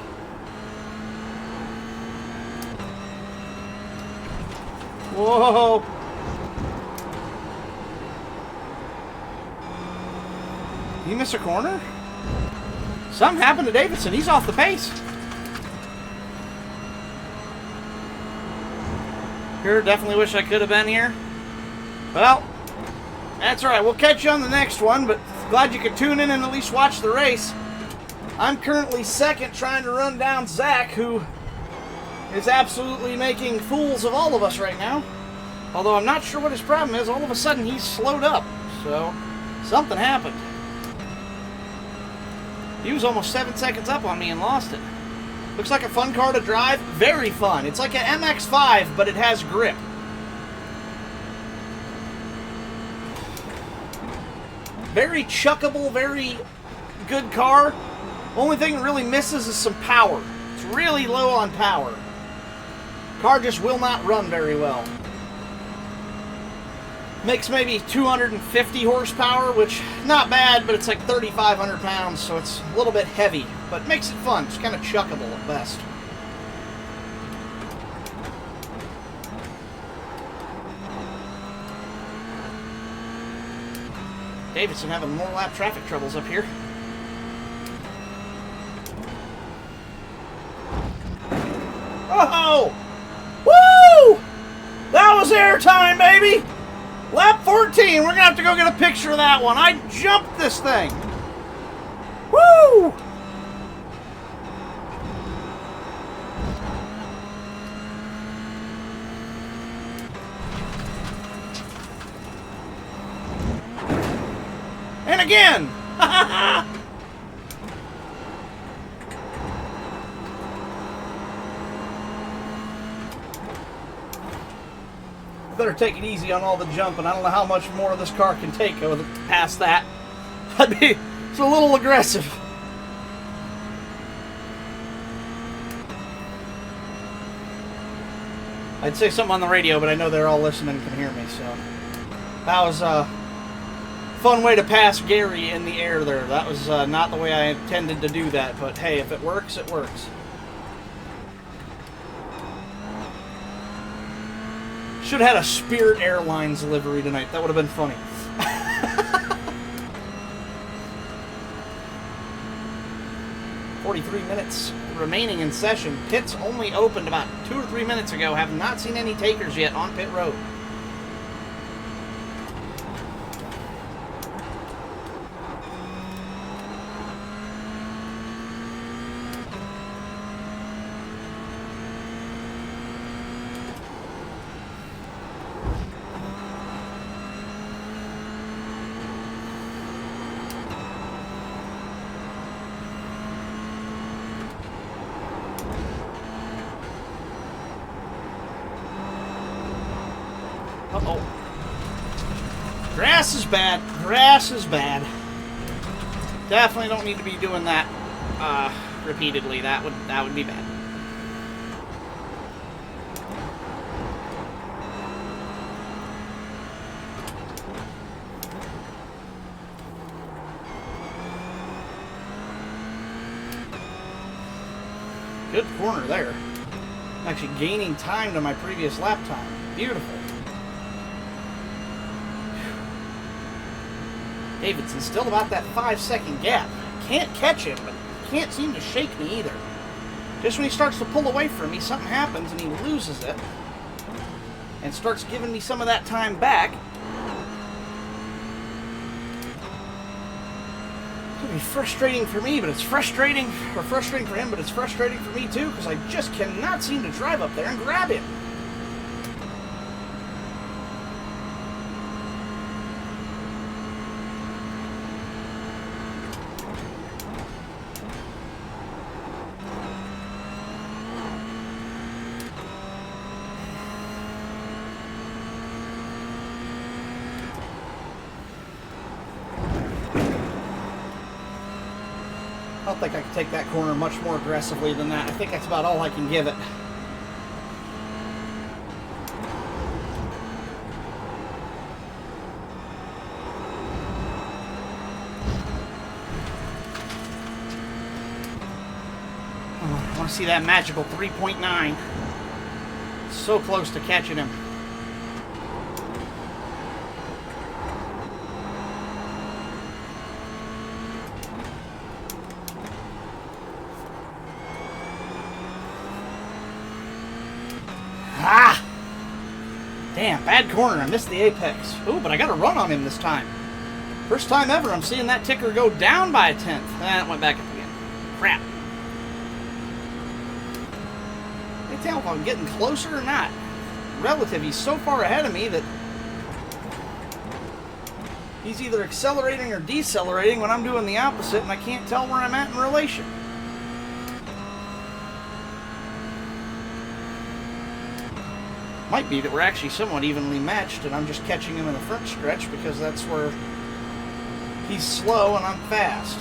Whoa. Did he miss a corner? Something happened to Davidson. He's off the pace. Sure, definitely wish I could have been here. Well, that's all right. We'll catch you on the next one, but glad you could tune in and at least watch the race. I'm currently second, trying to run down Zach, who is absolutely making fools of all of us right now. Although I'm not sure what his problem is. All of a sudden, he's slowed up. So, something happened. He was almost 7 seconds up on me and lost it. Looks like a fun car to drive. Very fun. It's like an MX5, but it has grip. Very chuckable, very good car. Only thing it really misses is some power. It's really low on power. Car just will not run very well. Makes maybe 250 horsepower, which not bad, but it's like 3,500 pounds, so it's a little bit heavy, but makes it fun. It's kind of chuckable at best. Davidson having more lap traffic troubles up here. Oh! Woo! That was airtime, baby! Lap 14. We're going to have to go get a picture of that one. I jumped this thing. Woo! And again! Better take it easy on all the jumping. I don't know how much more this car can take past that. It's a little aggressive. I'd say something on the radio, but I know they're all listening and can hear me, so. That was a fun way to pass Gary in the air there. That was not the way I intended to do that, but hey, if it works, it works. Should have had a Spirit Airlines livery tonight. That would have been funny. 43 minutes remaining in session. Pits only opened about 2 or 3 minutes ago. Have not seen any takers yet on pit road. Grass is bad. Grass is bad. Definitely don't need to be doing that repeatedly. That would be bad. Good corner there. I'm actually gaining time to my previous lap time. Beautiful. Davidson's still about that 5-second gap. Can't catch him, but can't seem to shake me either. Just when he starts to pull away from me, something happens and he loses it. And starts giving me some of that time back. It'll be frustrating for me, but it's frustrating for him, but it's frustrating for me too, because I just cannot seem to drive up there and grab him. I don't think I can take that corner much more aggressively than that. I think that's about all I can give it. Oh, I want to see that magical 3.9. So close to catching him. Ah! Damn, bad corner. I missed the apex. Ooh, but I got a run on him this time. First time ever I'm seeing that ticker go down by a 1/10. Ah, it went back up again. Crap. I can't tell if I'm getting closer or not. Relative, he's so far ahead of me that he's either accelerating or decelerating when I'm doing the opposite, and I can't tell where I'm at in relation. Might be that we're actually somewhat evenly matched and I'm just catching him in the front stretch because that's where he's slow and I'm fast.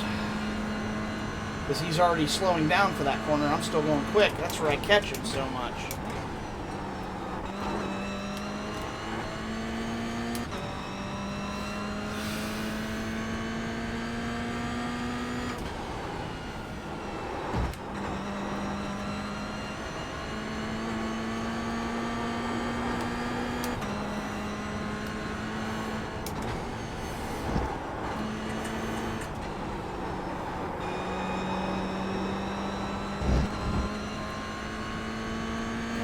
Because he's already slowing down for that corner. I'm still going quick. That's where I catch him so much.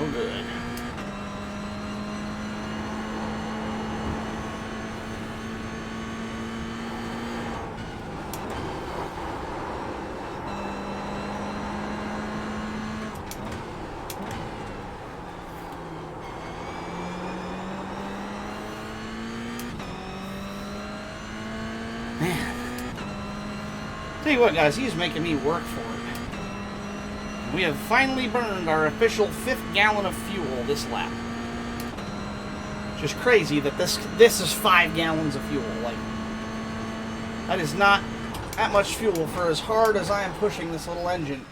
Oh, good. Man. Tell you what, guys, he's making me work for it. We have finally burned our official 5th gallon of fuel this lap. Just crazy that this is 5 gallons of fuel. Like, that is not that much fuel for as hard as I am pushing this little engine.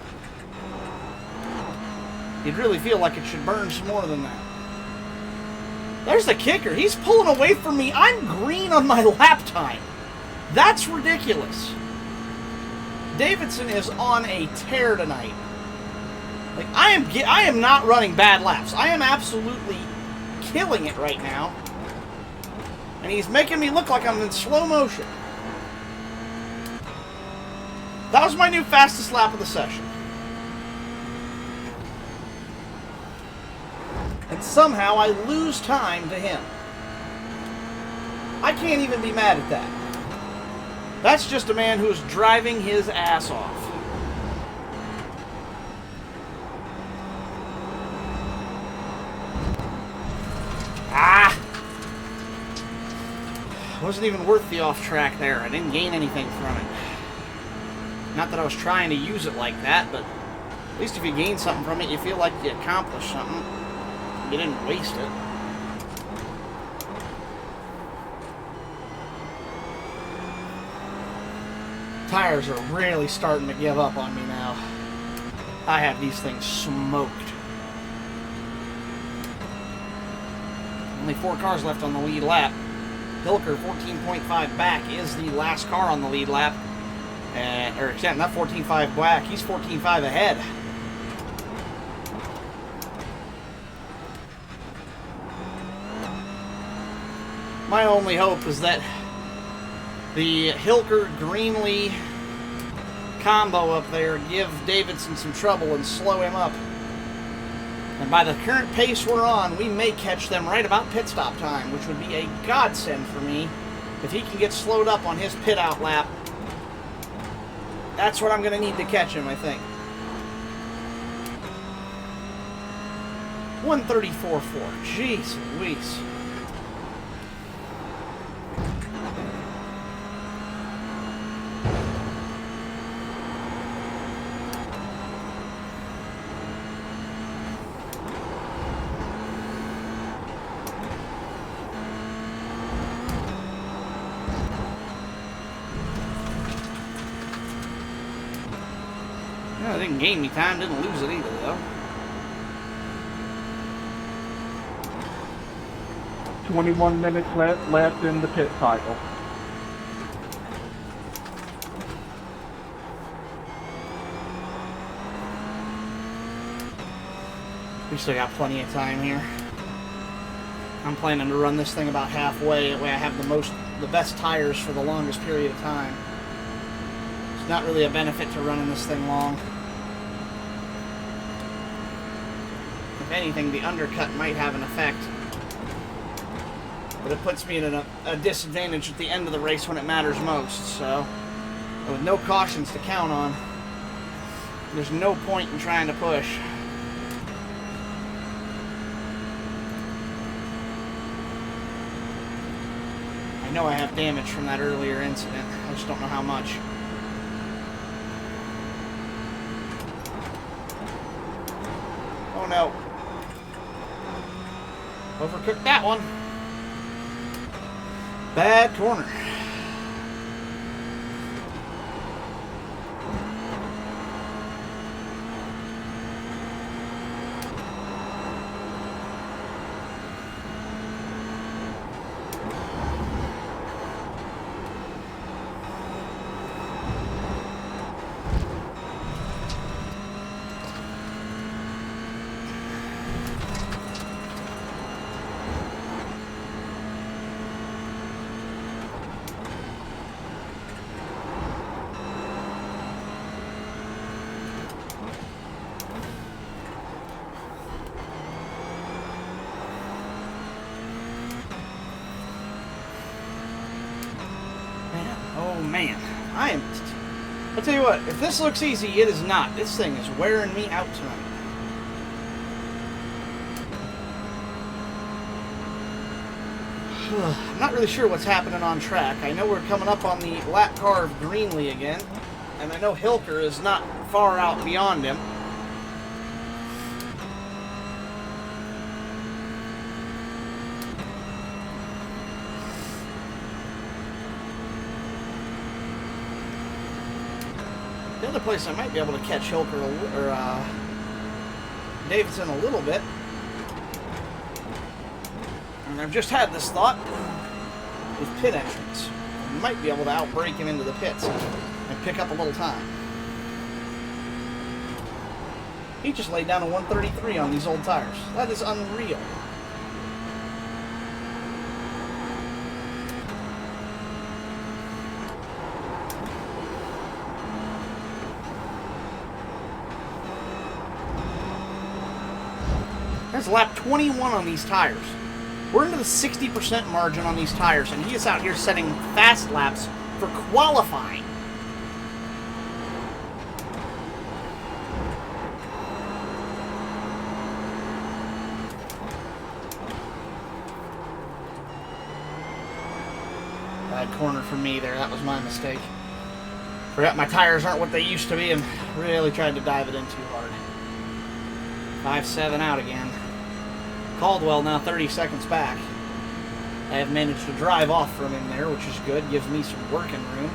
You'd really feel like it should burn some more than that. There's the kicker. He's pulling away from me. I'm green on my lap time. That's ridiculous. Davidson is on a tear tonight. Like, I am not running bad laps. I am absolutely killing it right now. And he's making me look like I'm in slow motion. That was my new fastest lap of the session. And somehow I lose time to him. I can't even be mad at that. That's just a man who is driving his ass off. Ah! Wasn't even worth the off track there. I didn't gain anything from it. Not that I was trying to use it like that, but at least if you gain something from it, you feel like you accomplished something. You didn't waste it. Tires are really starting to give up on me now. I have these things smoked. Only 4 cars left on the lead lap. Hilker 14.5 back is the last car on the lead lap. Or not 14.5 back, he's 14.5 ahead. My only hope is that the Hilker-Greenlee combo up there give Davidson some trouble and slow him up. And by the current pace we're on, we may catch them right about pit stop time, which would be a godsend for me if he can get slowed up on his pit out lap. That's what I'm going to need to catch him, I think. 134.4. Jeez Louise. It didn't gain me time, didn't lose it either, though. 21 minutes left in the pit cycle. We still got plenty of time here. I'm planning to run this thing about halfway. That way I have the best tires for the longest period of time. It's not really a benefit to running this thing long. If anything, the undercut might have an effect. But it puts me in a disadvantage at the end of the race when it matters most. So, with no cautions to count on, there's no point in trying to push. I know I have damage from that earlier incident. I just don't know how much. Oh no. Overcooked that one. Bad corner. Man, I'll tell you what, if this looks easy, it is not. This thing is wearing me out tonight. I'm not really sure what's happening on track. I know we're coming up on the lap car of Greenlee again, and I know Hilker is not far out beyond him. The other place I might be able to catch Hilker or Davidson a little bit, and I've just had this thought with pit entrance. I might be able to outbrake him into the pits and pick up a little time. He just laid down a 133 on these old tires. That is unreal. That's lap 21 on these tires. We're into the 60% margin on these tires, and he is out here setting fast laps for qualifying. Bad corner for me there. That was my mistake. Forgot my tires aren't what they used to be and really tried to dive it in too hard. 5-7 out again. Caldwell now 30 seconds back. I have managed to drive off from him there, which is good. Gives me some working room.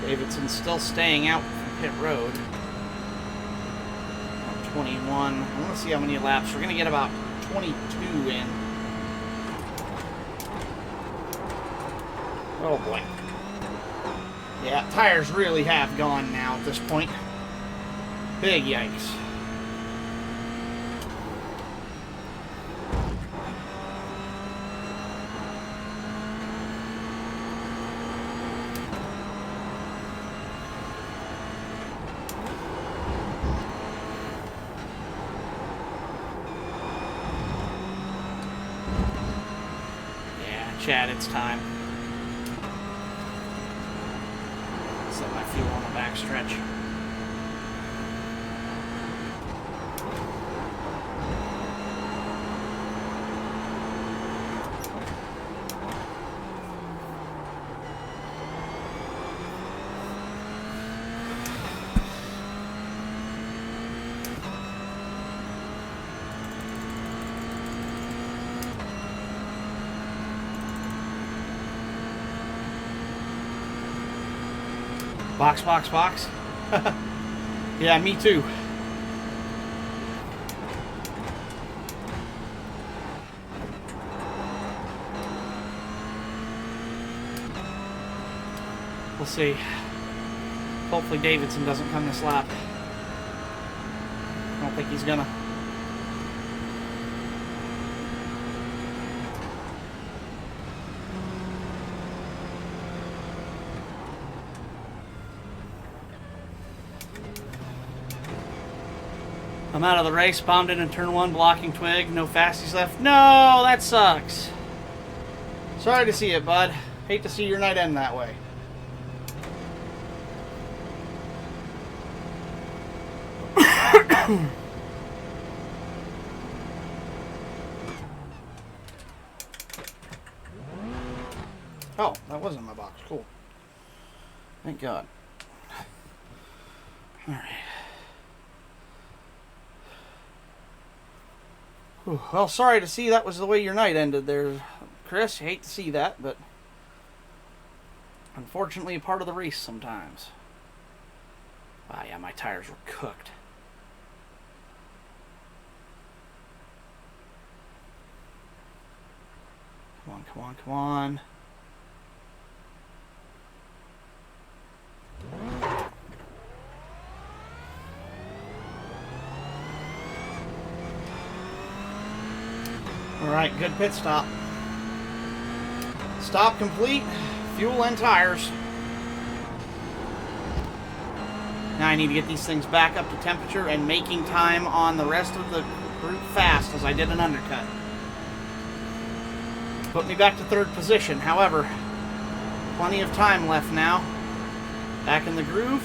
Davidson's still staying out from pit road. 21. I want to see how many laps. We're going to get about 22 in. Oh boy. Yeah, tires really have gone now at this point. Big yikes. Chad, it's time. Set my fuel on the back stretch. Box, box, box. Yeah, me too. We'll see. Hopefully Davidson doesn't come this lap. I don't think he's gonna. I'm out of the race, bombed in turn 1, blocking twig, no fasties left. No, that sucks. Sorry to see it, bud. Hate to see your night end that way. Oh, that wasn't my box. Cool. Thank God. All right. Well, sorry to see that was the way your night ended there, Chris. Hate to see that, but unfortunately a part of the race sometimes. Wow, yeah, my tires were cooked. Come on, come on, come on. Alright, good pit stop. Stop complete. Fuel and tires. Now I need to get these things back up to temperature and making time on the rest of the group fast as I did an undercut. Put me back to 3rd position. However, plenty of time left now. Back in the groove.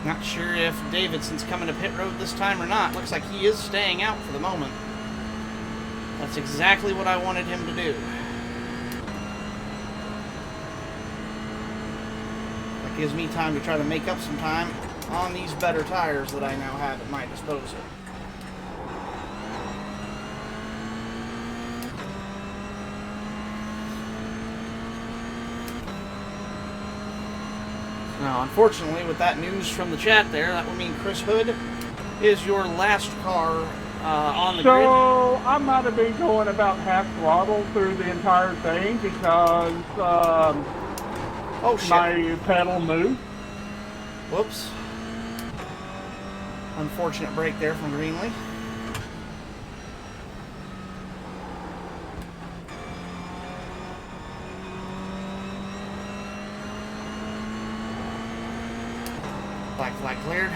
Not sure if Davidson's coming to pit road this time or not. Looks like he is staying out for the moment. That's exactly what I wanted him to do. That gives me time to try to make up some time on these better tires that I now have at my disposal. Now, unfortunately, with that news from the chat there, that would mean Chris Hood is your last car on the grid. So I might have been going about half throttle through the entire thing because oh, shit. My pedal moved. Whoops. Unfortunate break there from Greenlee. Black flag cleared.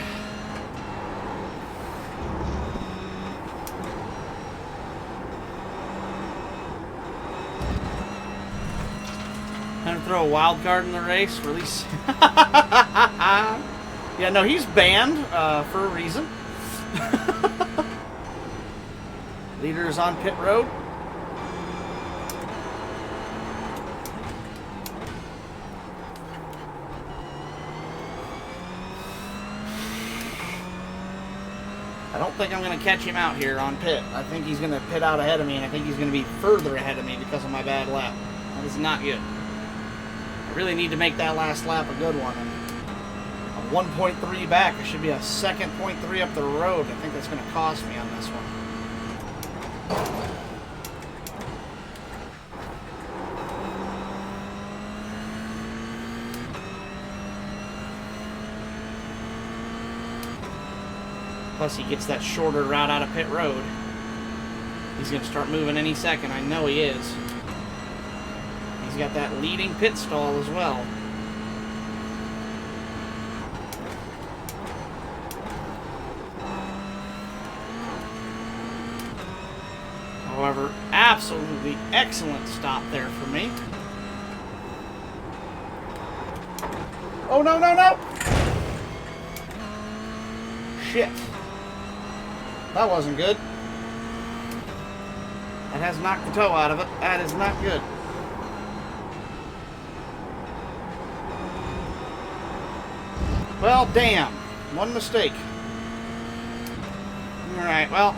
Time to throw a wild card in the race. Release. Yeah, no, he's banned for a reason. Leader is on pit road. don't think I'm going to catch him out here on pit. I think he's going to pit out ahead of me, and I think he's going to be further ahead of me because of my bad lap. That is not good. I really need to make that last lap a good one. And a 1.3 back. It should be a second 0.3 up the road. I think that's going to cost me on this one. Plus, he gets that shorter route out of pit road. He's going to start moving any second. I know he is. He's got that leading pit stall as well. However, absolutely excellent stop there for me. Oh, no, no, no! Shit. That wasn't good. That has knocked the toe out of it. That is not good. Well, damn. One mistake. Alright, well.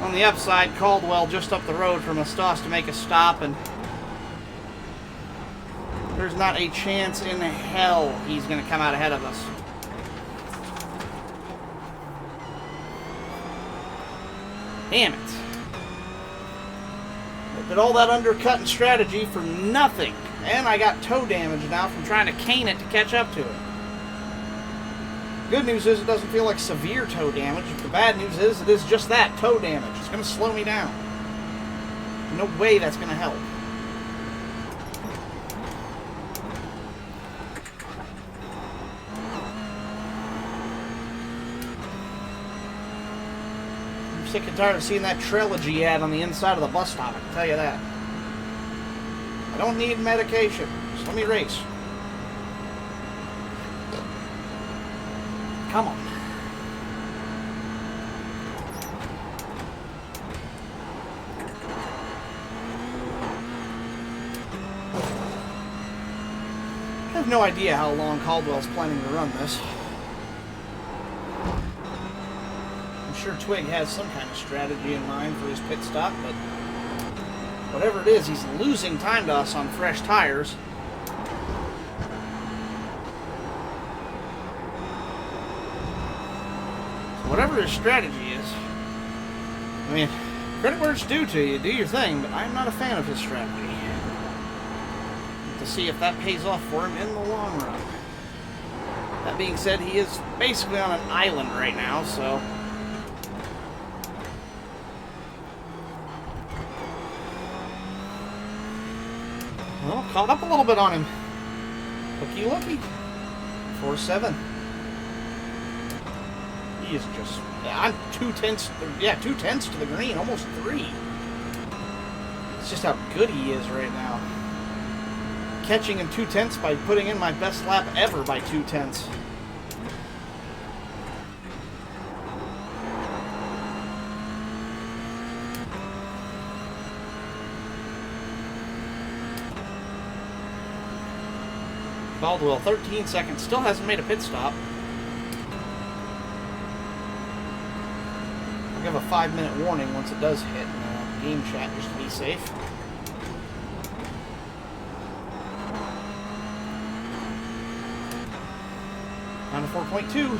On the upside, Caldwell just up the road from us to make a stop, and there's not a chance in hell he's going to come out ahead of us. Damn it. I did all that undercutting strategy for nothing. And I got toe damage now from trying to cane it to catch up to it. Good news is it doesn't feel like severe toe damage. The bad news is it is just that, toe damage. It's going to slow me down. No way that's going to help. I'm sick and tired of seeing that trilogy ad on the inside of the bus stop, I can tell you that. I don't need medication. Just let me race. Come on. I have no idea how long Caldwell's planning to run this. I'm sure Twig has some kind of strategy in mind for his pit stop, but whatever it is, he's losing time to us on fresh tires. So whatever his strategy is, I mean, credit where it's due to you, do your thing, but I'm not a fan of his strategy. To see if that pays off for him in the long run. That being said, he is basically on an island right now, so well, caught up a little bit on him. Looky, looky. 4-7. He is just, yeah, I'm 2/10 to the green, almost 3. It's just how good he is right now. Catching him 2/10 by putting in my best lap ever by 2/10. Caldwell, 13 seconds, still hasn't made a pit stop. I'll give a 5-minute warning once it does hit game chat just to be safe. Down to 4.2.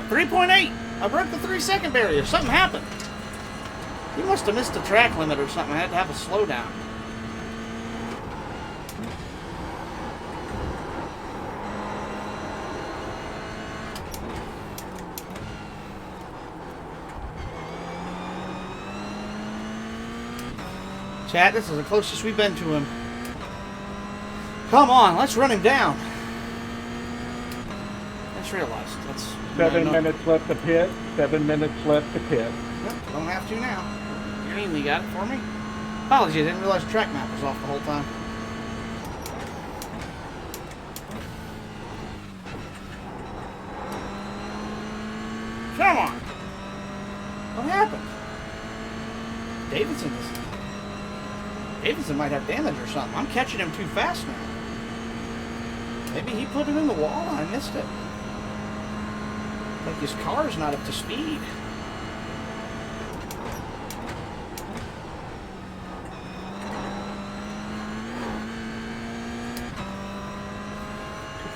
.3.8. I broke the 3-second barrier. Something happened. He must have missed a track limit or something. I had to have a slowdown. Chat, this is the closest we've been to him. Come on, let's run him down. I just realized that's 7 minutes left to pit. 7 minutes left to pit. Yep, don't have to now. Greenlee got it for me. Apologies, I didn't realize the track map was off the whole time. Come on. What happened? Davidson might have damage or something. I'm catching him too fast now. Maybe he put it in the wall and I missed it. Like his car's not up to speed.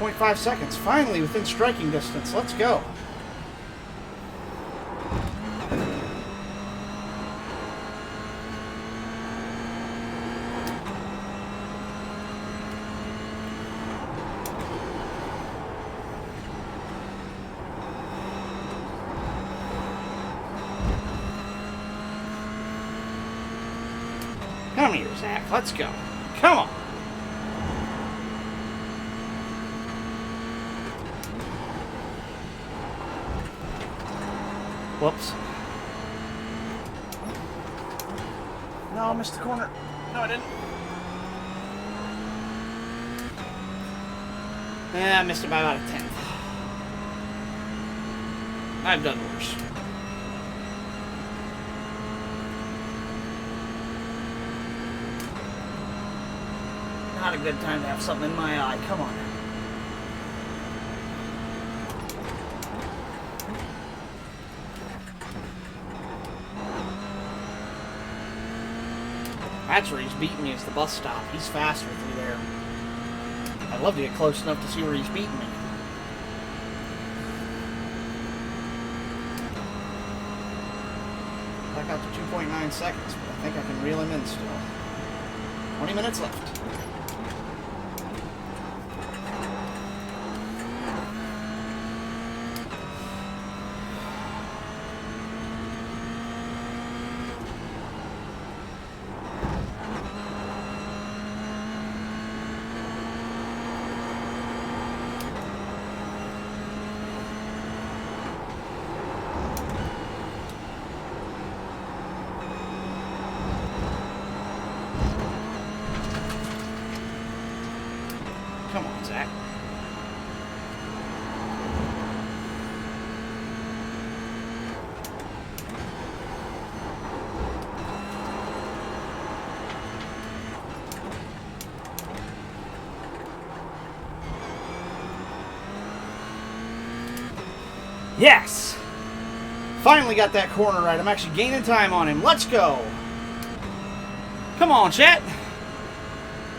.5 seconds. Finally within striking distance. Let's go. Come here, Zach. Let's go. Come on. Whoops. No, I missed the corner. No, I didn't. I missed it by about a tenth. I've done worse. Not a good time to have something in my eye. Come on. That's where he's beating me, is the bus stop. He's faster through there. I'd love to get close enough to see where he's beating me. Back out to 2.9 seconds, but I think I can reel him in still. 20 minutes left. Come on, Zach. Yes! Finally got that corner right. I'm actually gaining time on him. Let's go! Come on, chat.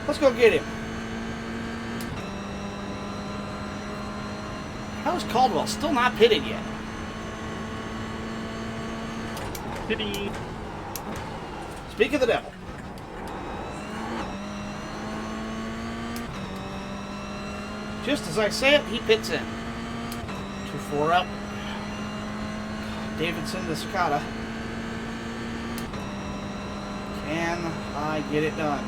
Let's go get him. How is Caldwell still not pitted yet? Pity. Speak of the devil. Just as I say it, he pits in. 2-4 up. Davidson to Sakata. Can I get it done?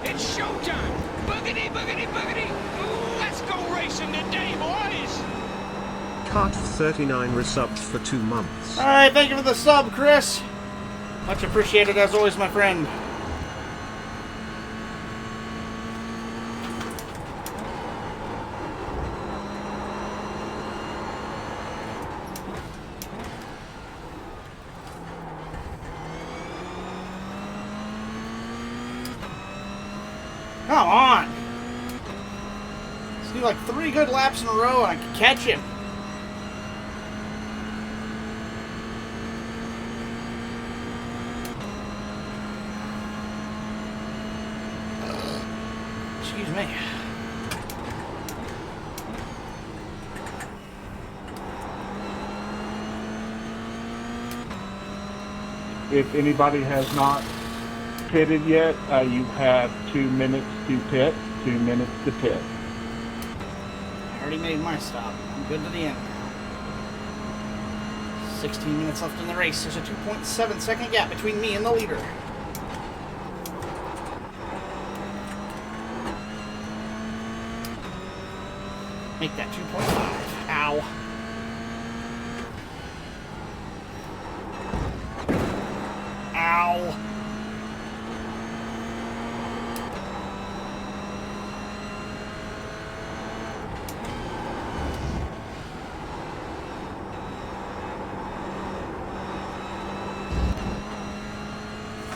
It's showtime! Boogity, boogity, boogity! Ooh, let's go racing today, boys! Cart39 resubbed for 2 months. Alright, thank you for the sub, Chris. Much appreciated as always, my friend. Come on! Let's do like 3 good laps in a row and I can catch him. Excuse me. If anybody has not pitted yet, you have 2 minutes to pit, 2 minutes to pit. I already made my stop. I'm good to the end now. 16 minutes left in the race. There's a 2.7 second gap between me and the leader. Make that 2.5. Ow. Ow.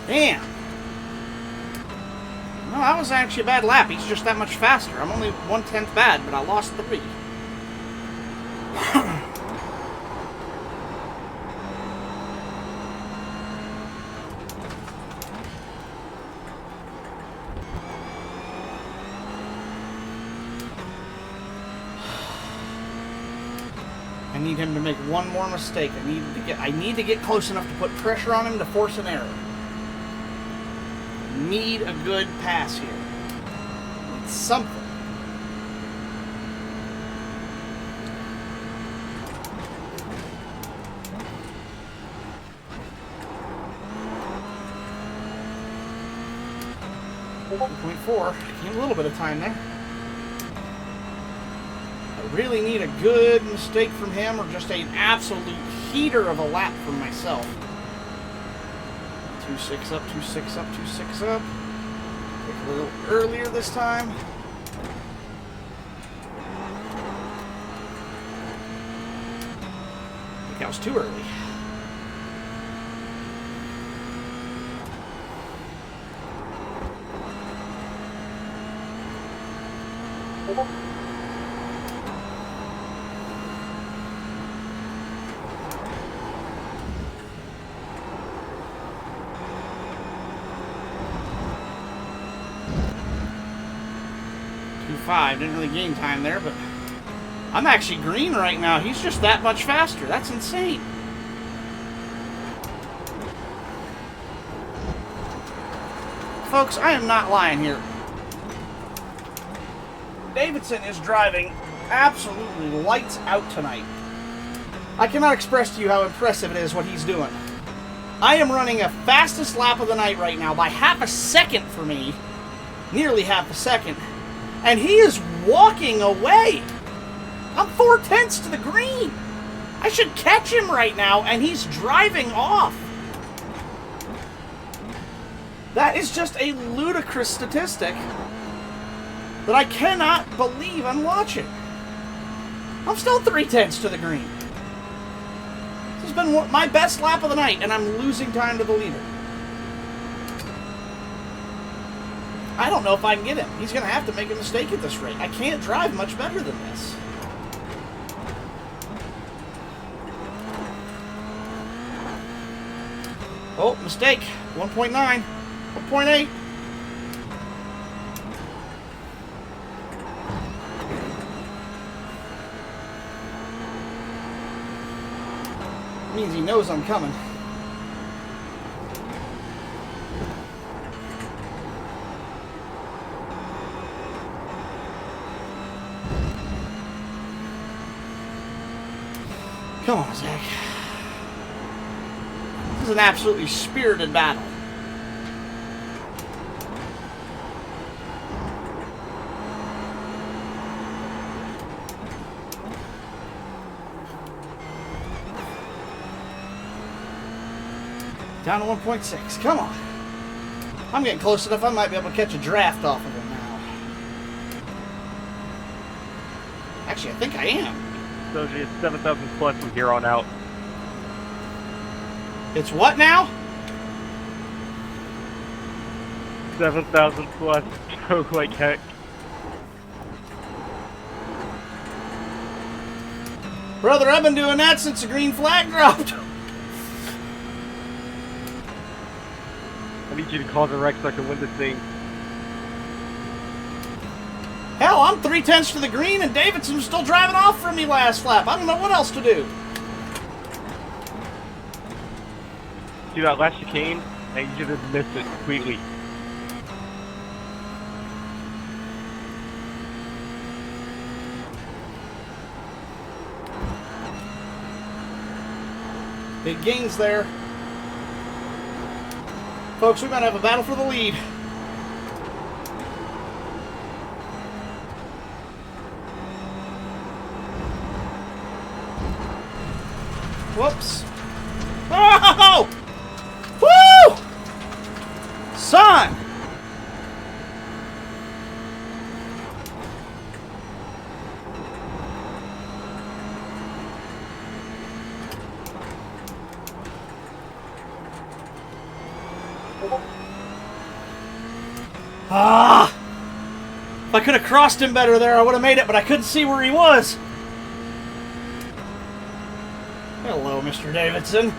Damn. No, that was actually a bad lap. He's just that much faster. I'm only 1/10 bad, but I lost 3. I need him to make one more mistake. I need to get close enough to put pressure on him to force an error. Need a good pass here. It's something. .4. Gained a little bit of time there. I really need a good mistake from him, or just an absolute heater of a lap from myself. 2.6 up, 2.6 up, 2.6 up. Take a little earlier this time. I think I was too early. Didn't really gain time there, but I'm actually green right now. He's just that much faster. That's insane. Folks, I am not lying here. Davidson is driving absolutely lights out tonight. I cannot express to you how impressive it is what he's doing. I am running a fastest lap of the night right now by half a second for me. Nearly half a second. And he is walking away. I'm 4/10 to the green. I should catch him right now, and he's driving off. That is just a ludicrous statistic that I cannot believe I'm watching. I'm still 3/10 to the green. This has been my best lap of the night, and I'm losing time to the leader. I don't know if I can get him. He's going to have to make a mistake at this rate. I can't drive much better than this. Oh, mistake. 1.9. 1.8. Means he knows I'm coming. Come on, Zach. This is an absolutely spirited battle. Down to 1.6. Come on. I'm getting close enough I might be able to catch a draft off of him now. Actually, I think I am. So it's 7,000 plus from here on out. It's what now? 7,000 plus. Choke like heck. Brother, I've been doing that since the green flag dropped. I need you to cause a wreck so I can win this thing. Hell, I'm 3/10 to the green, and Davidson's still driving off from me last lap. I don't know what else to do. See that last chicane? And you just missed it completely. Big gains there. Folks, we're going to have a battle for the lead. Whoops. Oh! Woo! Son! Ah! If I could have crossed him better there, I would have made it, but I couldn't see where he was. Hello, Mr. Davidson.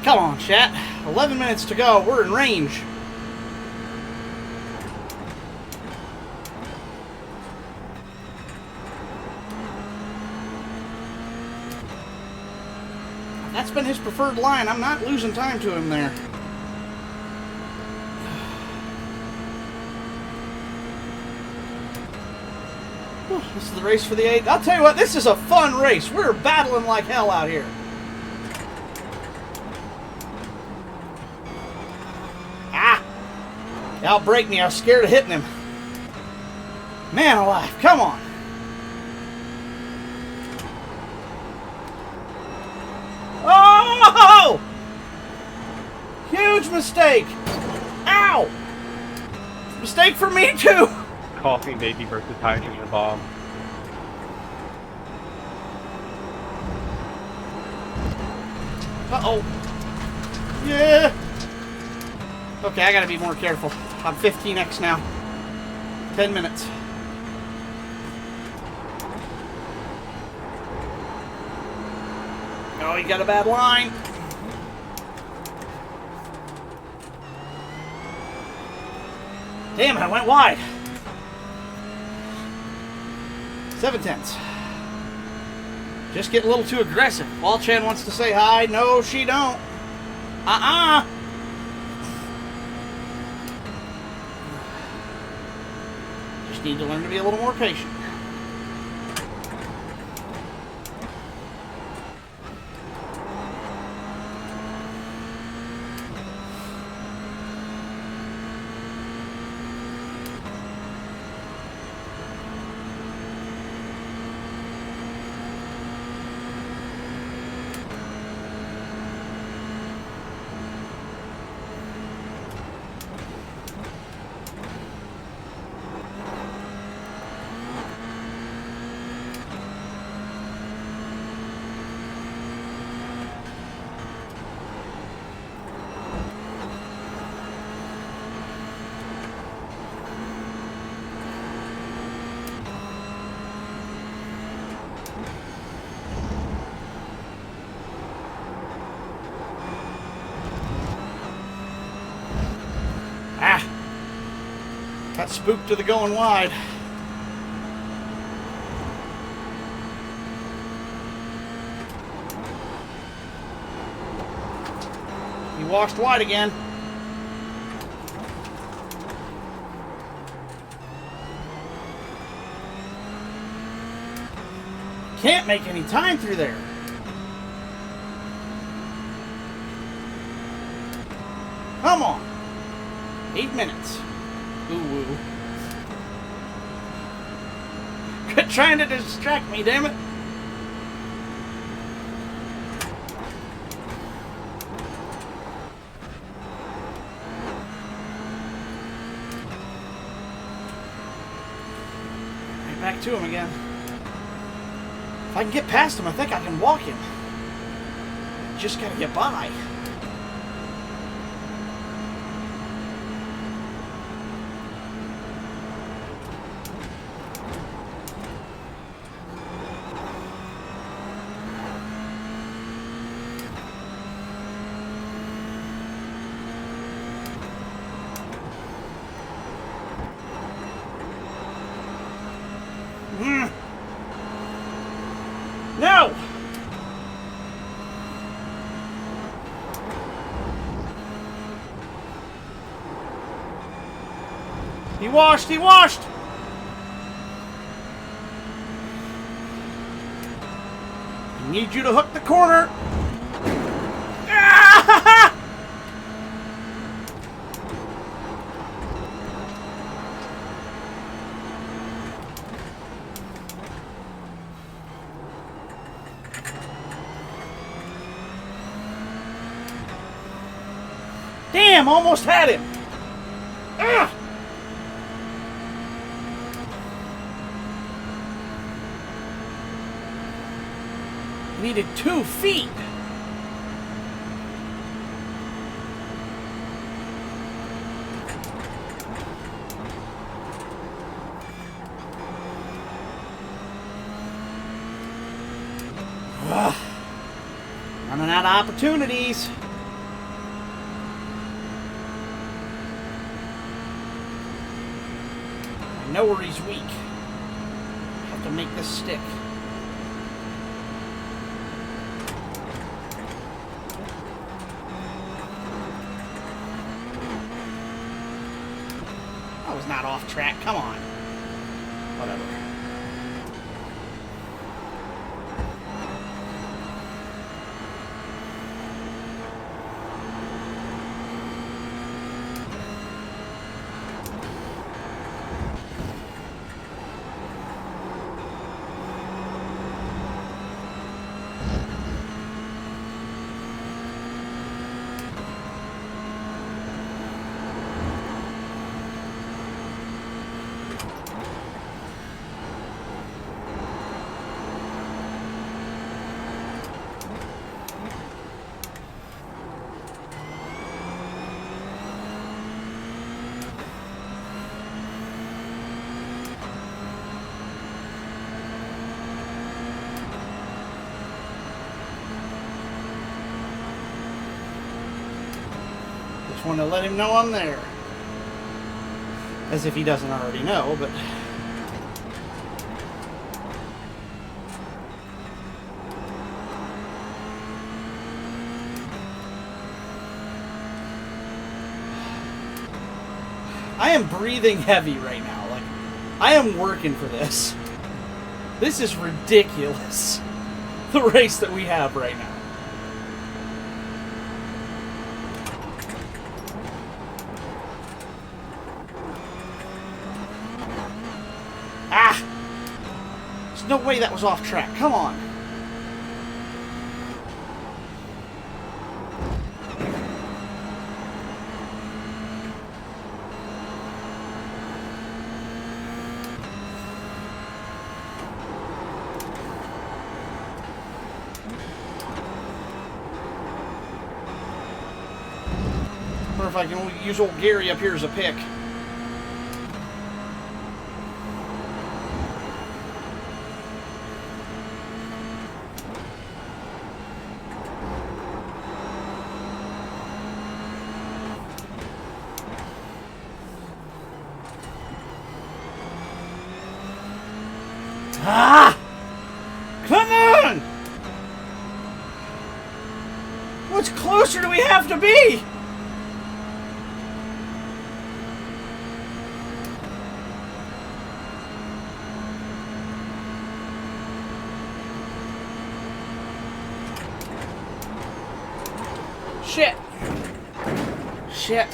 Come on, chat. 11 minutes to go. We're in range. That's been his preferred line. I'm not losing time to him there. This is the race for the 8. I'll tell you what, this is a fun race. We're battling like hell out here. Ah! He outbraked me. I was scared of hitting him. Man alive, come on. Oh! Huge mistake. Ow! Mistake for me too. Coffee baby versus hydrogen bomb. Uh-oh. Yeah. Okay, I gotta be more careful. I'm 15x now. 10 minutes. Oh, you got a bad line. Damn it, I went wide. 7/10. Just getting a little too aggressive. Walchan wants to say hi. No, she don't. Just need to learn to be a little more patient. Got spooked to the going wide. He washed wide again. Can't make any time through there. Come on. 8 minutes. Ooh. Quit trying to distract me, damn it. Right back to him again. If I can get past him, I think I can walk him. Just gotta get by. No! He washed! He washed! Need you to hook the corner. Ah! Damn, almost had him. Ugh. Needed 2 feet. Ugh. Running out of opportunities. I know where he's weak. Have to make this stick. I was not off track. Come on. Whatever. Just want to let him know I'm there. As if he doesn't already know, but... I am breathing heavy right now. Like, I am working for this. This is ridiculous. The race that we have right now. Ah! There's no way that was off track. Come on. I wonder if I can use old Gary up here as a pick. Ah! Come on! Much closer do we have to be? Shit. Shit.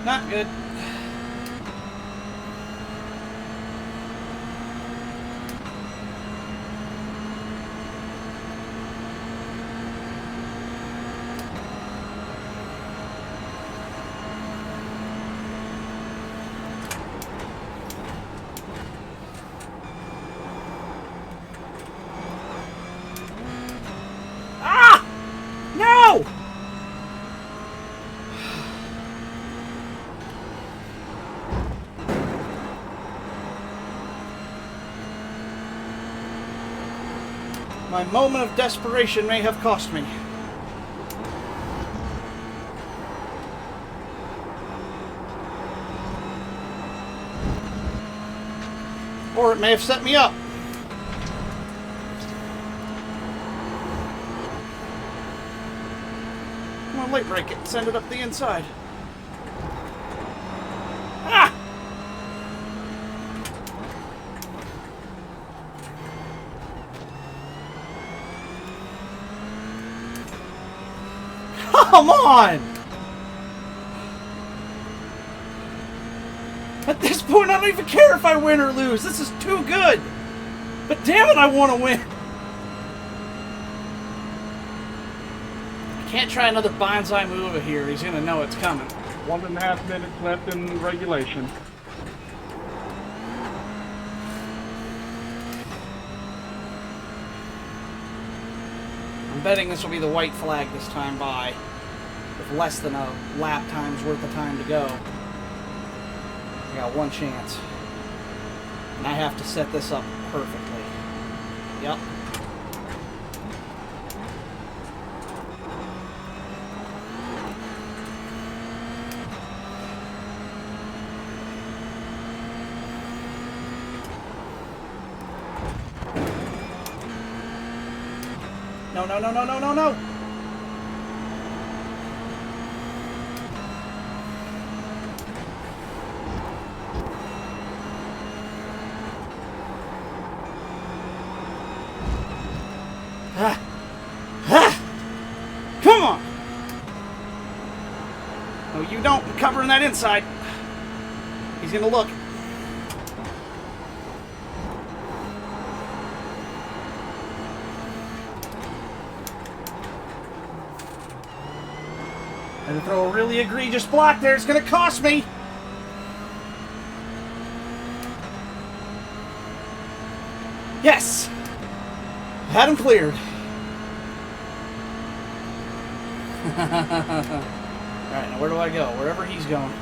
Not good. No! My moment of desperation may have cost me. Or it may have set me up. Come on, late break it. Send it up the inside. Ah! Come on! At this point, I don't even care if I win or lose. This is too good. But damn it, I want to win. I can't try another bonsai move here. He's going to know it's coming. 1.5 minutes left in regulation. I'm betting this will be the white flag this time by, with less than a lap time's worth of time to go. I got one chance. And I have to set this up perfectly. Yep. No, no, no, no, no, no, no! Come on! No, you don't. I'm covering that inside. He's gonna look. And to throw a really egregious block there, it's gonna cost me. Yes! Had him cleared. Alright, now where do I go? Wherever he's going.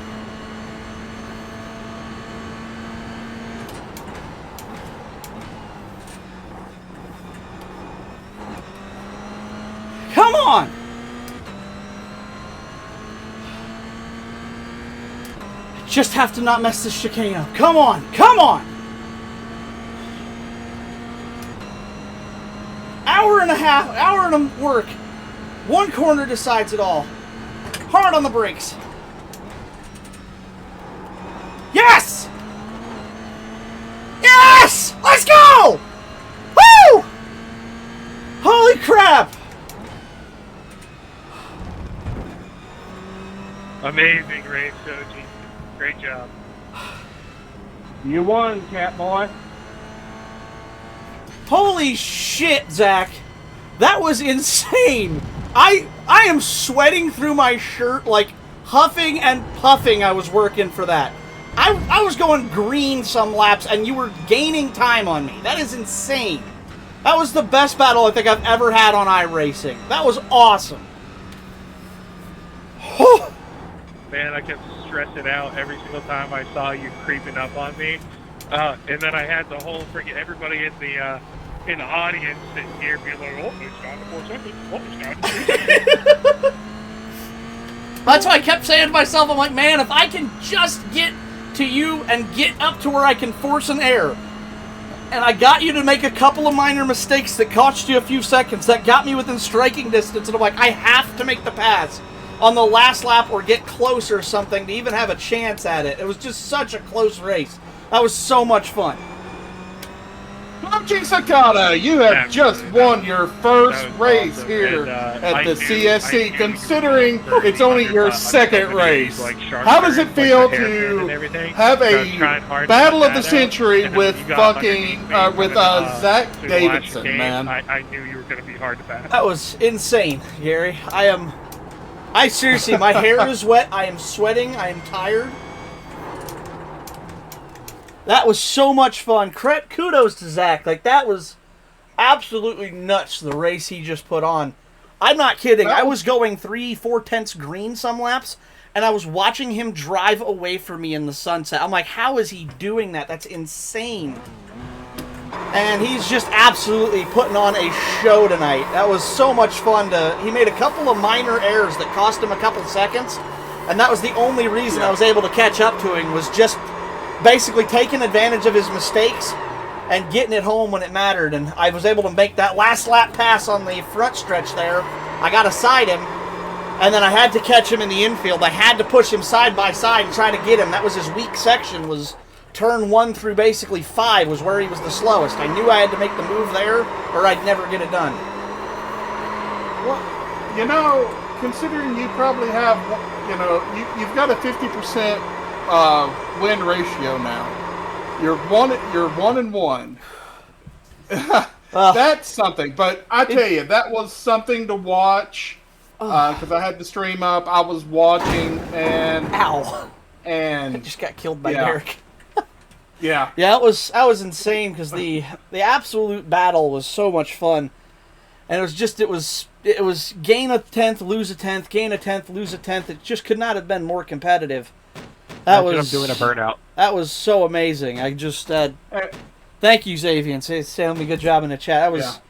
Come on! I just have to not mess this chicane up. Come on! Come on! Hour and a half, hour and a work. One corner decides it all. Hard on the brakes. Yes! Yes! Let's go! Woo! Holy crap! Amazing race, Doji. Great job. You won, Catboy. Holy shit, Zach. That was insane. I am sweating through my shirt, like huffing and puffing. I was working for that. I was going green some laps, and you were gaining time on me. That is insane. That was the best battle I think I've ever had on iRacing. That was awesome. Man, I kept stressing out every single time I saw you creeping up on me. And then I had the whole freaking everybody in the audience sitting here being like, oh, it's down to 4 seconds. Oh, it's down to 3 seconds. That's why I kept saying to myself, I'm like, man, if I can just get to you and get up to where I can force an error. And I got you to make a couple of minor mistakes that cost you a few seconds. That got me within striking distance. And I'm like, I have to make the pass on the last lap or get close or something to even have a chance at it. It was just such a close race. That was so much fun. Mochi Sakata, you have just won your first race awesome. here And, at the I CSC, knew considering you were it's only your on second 70s, race. like sharp How does it turns, feel like the hairpin and to everything. have So I a was trying hard to battle cut of the that out, century and then with when you got fucking underneath me with coming, Zach through the last Davidson, game, man? I knew you were going to be hard to pass. That was insane, Gary. I seriously, my hair is wet. I am sweating. I am tired. That was so much fun. Kudos to Zach. Like, that was absolutely nuts, the race he just put on. I'm not kidding. I was going 3-4 tenths green some laps, and I was watching him drive away from me in the sunset. I'm like, how is he doing that? That's insane. And he's just absolutely putting on a show tonight. That was so much fun. He made a couple of minor errors that cost him a couple seconds, and that was the only reason I was able to catch up to him, was just basically taking advantage of his mistakes and getting it home when it mattered. And I was able to make that last lap pass on the front stretch there. I got aside him, and then I had to catch him in the infield. I had to push him side by side and try to get him. That was his weak section, was turn 1 through basically 5 was where he was the slowest. I knew I had to make the move there or I'd never get it done. Well, you know, considering you probably have, you've got a 50% win ratio now. You're 1-1. That's something. But I tell you, that was something to watch because I had the stream up. I was watching and I just got killed by yeah. Derek. Yeah. Yeah, that was insane because the absolute battle was so much fun, and it was gain a 10th, lose a 10th, gain a 10th, lose a 10th. It just could not have been more competitive. I'm doing a burnout. That was so amazing. I just thank you, Xavier. Saying me good job in the chat. That was.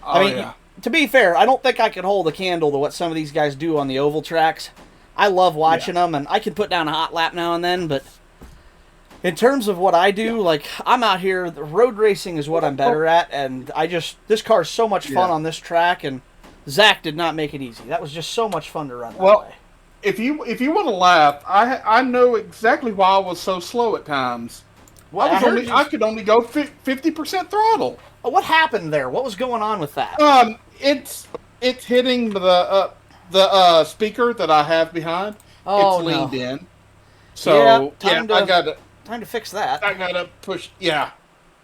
Yeah. To be fair, I don't think I could hold a candle to what some of these guys do on the oval tracks. I love watching them, and I can put down a hot lap now and then, but in terms of what I do, like, I'm out here, the road racing is what I'm better at, and this car is so much fun on this track, and Zach did not make it easy. That was just so much fun to run that way. If you want to laugh, I know exactly why I was so slow at times. Well, I could only go 50% throttle. What happened there? What was going on with that? It's hitting the speaker that I have behind. Oh, it's leaned in. So time to fix that. I gotta push. Yeah.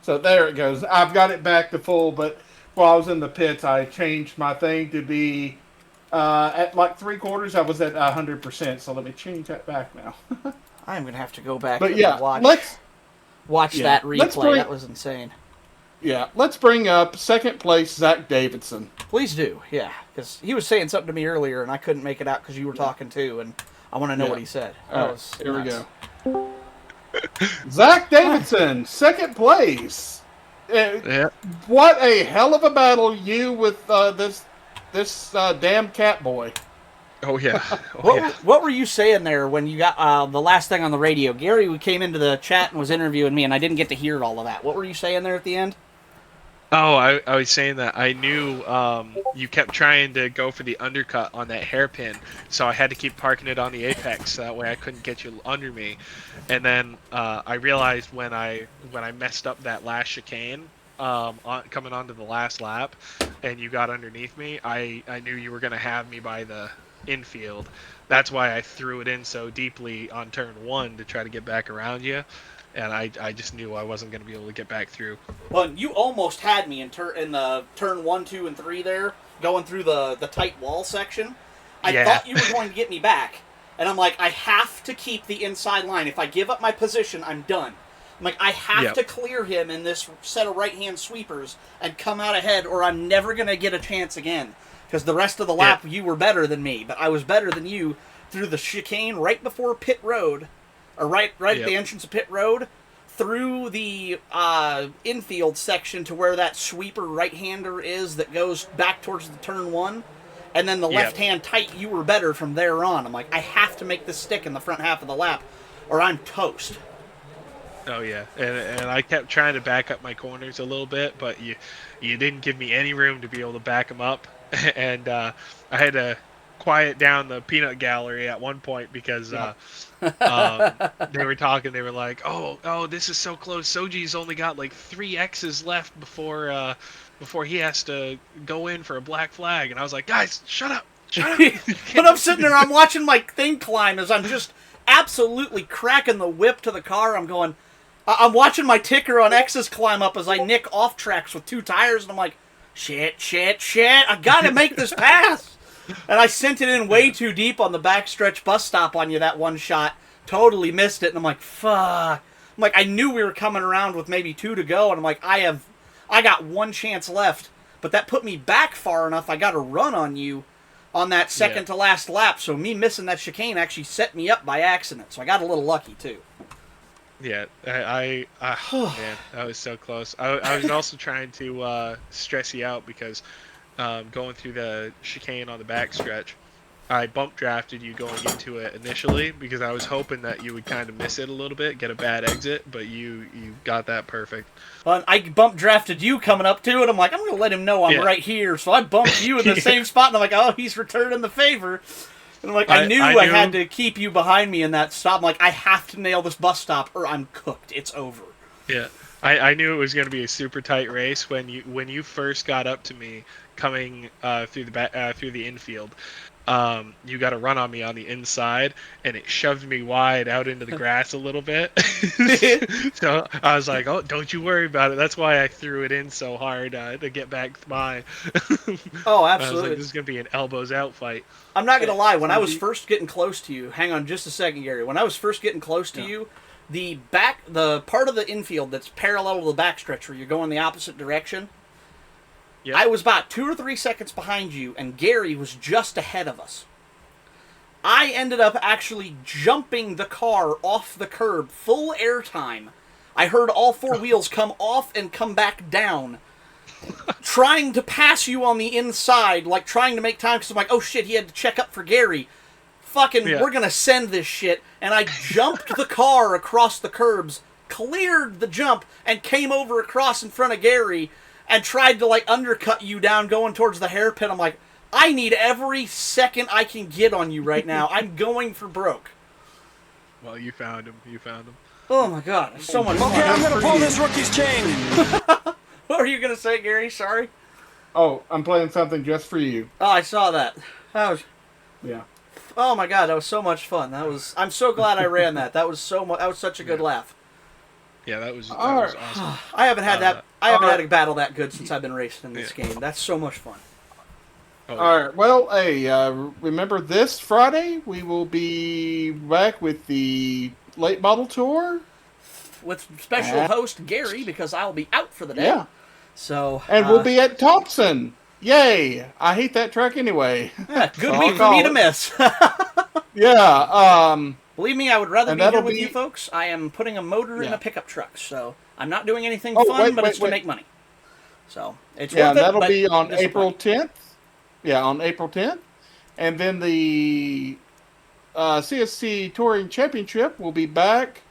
So there it goes. I've got it back to full, but while I was in the pits, I changed my thing to be at like 3/4. I was at 100%. So let me change that back now. I'm gonna have to go back and watch that replay. That was insane. Yeah, let's bring up second place Zach Davidson. Please do, yeah, because he was saying something to me earlier, and I couldn't make it out because you were talking too, and I want to know what he said. All right, here we go. Zach Davidson, second place. What a hell of a battle you with this damn cat boy. Oh yeah. What were you saying there when you got the last thing on the radio? Gary came into the chat and was interviewing me, and I didn't get to hear all of that. What were you saying there at the end? Oh, I was saying that I knew you kept trying to go for the undercut on that hairpin, so I had to keep parking it on the apex, so that way I couldn't get you under me. And then I realized when I messed up that last chicane, coming onto the last lap, and you got underneath me, I knew you were going to have me by the infield. That's why I threw it in so deeply on turn 1 to try to get back around you. And I just knew I wasn't going to be able to get back through. Well, you almost had me in the turn 1, 2, and 3 there, going through the tight wall section. I thought you were going to get me back. And I'm like, I have to keep the inside line. If I give up my position, I'm done. I'm like, I have to clear him in this set of right-hand sweepers and come out ahead, or I'm never going to get a chance again. Because the rest of the lap, you were better than me. But I was better than you through the chicane right before pit road. Or right at the entrance of pit road, through the infield section to where that sweeper right-hander is that goes back towards the turn 1, and then the left-hand tight, you were better from there on. I'm like, I have to make this stick in the front half of the lap, or I'm toast. Oh yeah, and I kept trying to back up my corners a little bit, but you didn't give me any room to be able to back them up, and I had to quiet down the peanut gallery at one point because they were talking. They were like, "Oh, this is so close. Soji's only got like 3 X's left before he has to go in for a black flag." And I was like, "Guys, shut up, shut up!" But I'm sitting there, I'm watching my thing climb as I'm just absolutely cracking the whip to the car. I'm watching my ticker on X's climb up as I nick off tracks with 2 tires, and I'm like, shit, I gotta make this pass. And I sent it in way too deep on the backstretch bus stop on you that one shot. Totally missed it. And I'm like, fuck. I'm like, I knew we were coming around with maybe 2 to go. And I'm like, I got 1 chance left. But that put me back far enough. I got a run on you on that second to last lap. So me missing that chicane actually set me up by accident. So I got a little lucky too. Yeah, man, that was so close. I was also trying to stress you out because going through the chicane on the backstretch, I bump drafted you going into it initially because I was hoping that you would kind of miss it a little bit, get a bad exit, but you got that perfect. I bump drafted you coming up to it. I'm like, I'm going to let him know I'm right here. So I bumped you in the same spot, and I'm like, oh, he's returning the favor. And I'm like, I knew I had to keep you behind me in that stop. I'm like, I have to nail this bus stop or I'm cooked. It's over. Yeah. I knew it was going to be a super tight race when you first got up to me coming through the infield. you got to run on me on the inside, and it shoved me wide out into the grass a little bit. So I was like, oh, don't you worry about it. That's why I threw it in so hard to get back by. Oh, I was absolutely. like, this is going to be an elbows out fight. I'm not going to lie. When I was first getting close to you, hang on just a second, Gary. When I was first getting close to you, the part of the infield that's parallel to the backstretch where you're going the opposite direction, Yep. I was about 2 or 3 seconds behind you, and Gary was just ahead of us. I ended up actually jumping the car off the curb, full airtime. I heard all 4 wheels come off and come back down, trying to pass you on the inside, like trying to make time, because I'm like, oh shit, he had to check up for Gary. Fucking, we're gonna send this shit. And I jumped the car across the curbs, cleared the jump, and came over across in front of Gary, and tried to, like, undercut you down going towards the hairpin. I'm like, I need every second I can get on you right now. I'm going for broke. Well, you found him. You found him. Oh, my God. So much fun. Okay, I'm going to pull this rookie's chain. What were you going to say, Gary? Sorry. Oh, I'm playing something just for you. Oh, I saw that. That was... Yeah. Oh, my God. That was so much fun. I'm so glad I ran that. That was such a good laugh. Yeah, that was awesome. I haven't had that. I haven't had a battle that good since I've been racing in this game. That's so much fun. All right. Well, hey, remember this Friday we will be back with the late model tour with special host Gary, because I'll be out for the day. Yeah. So. And we'll be at Thompson. Yay! I hate that track anyway. Yeah, good week for me to miss. Yeah. Believe me, I would rather be here with you folks. I am putting a motor in a pickup truck, so I'm not doing anything fun, but it's to make money. So it's worth it. That'll be on April 10th. Yeah, on April 10th. And then the CSC Touring Championship will be back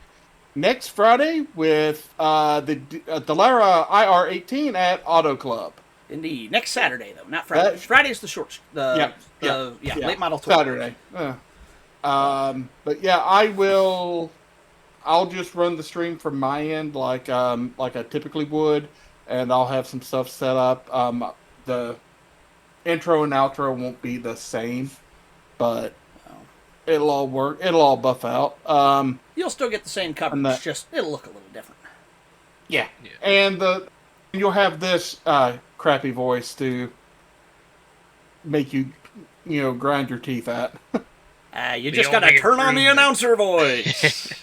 next Friday with the Delara IR18 at Auto Club. Indeed. Next Saturday, though, not Friday. Friday's the short. Late model tour. Saturday. But yeah, I'll just run the stream from my end like I typically would, and I'll have some stuff set up. The intro and outro won't be the same, but it'll all work. It'll all buff out. You'll still get the same coverage, just it'll look a little different. Yeah. And you'll have this crappy voice to make you grind your teeth at. You just gotta turn on the announcer voice.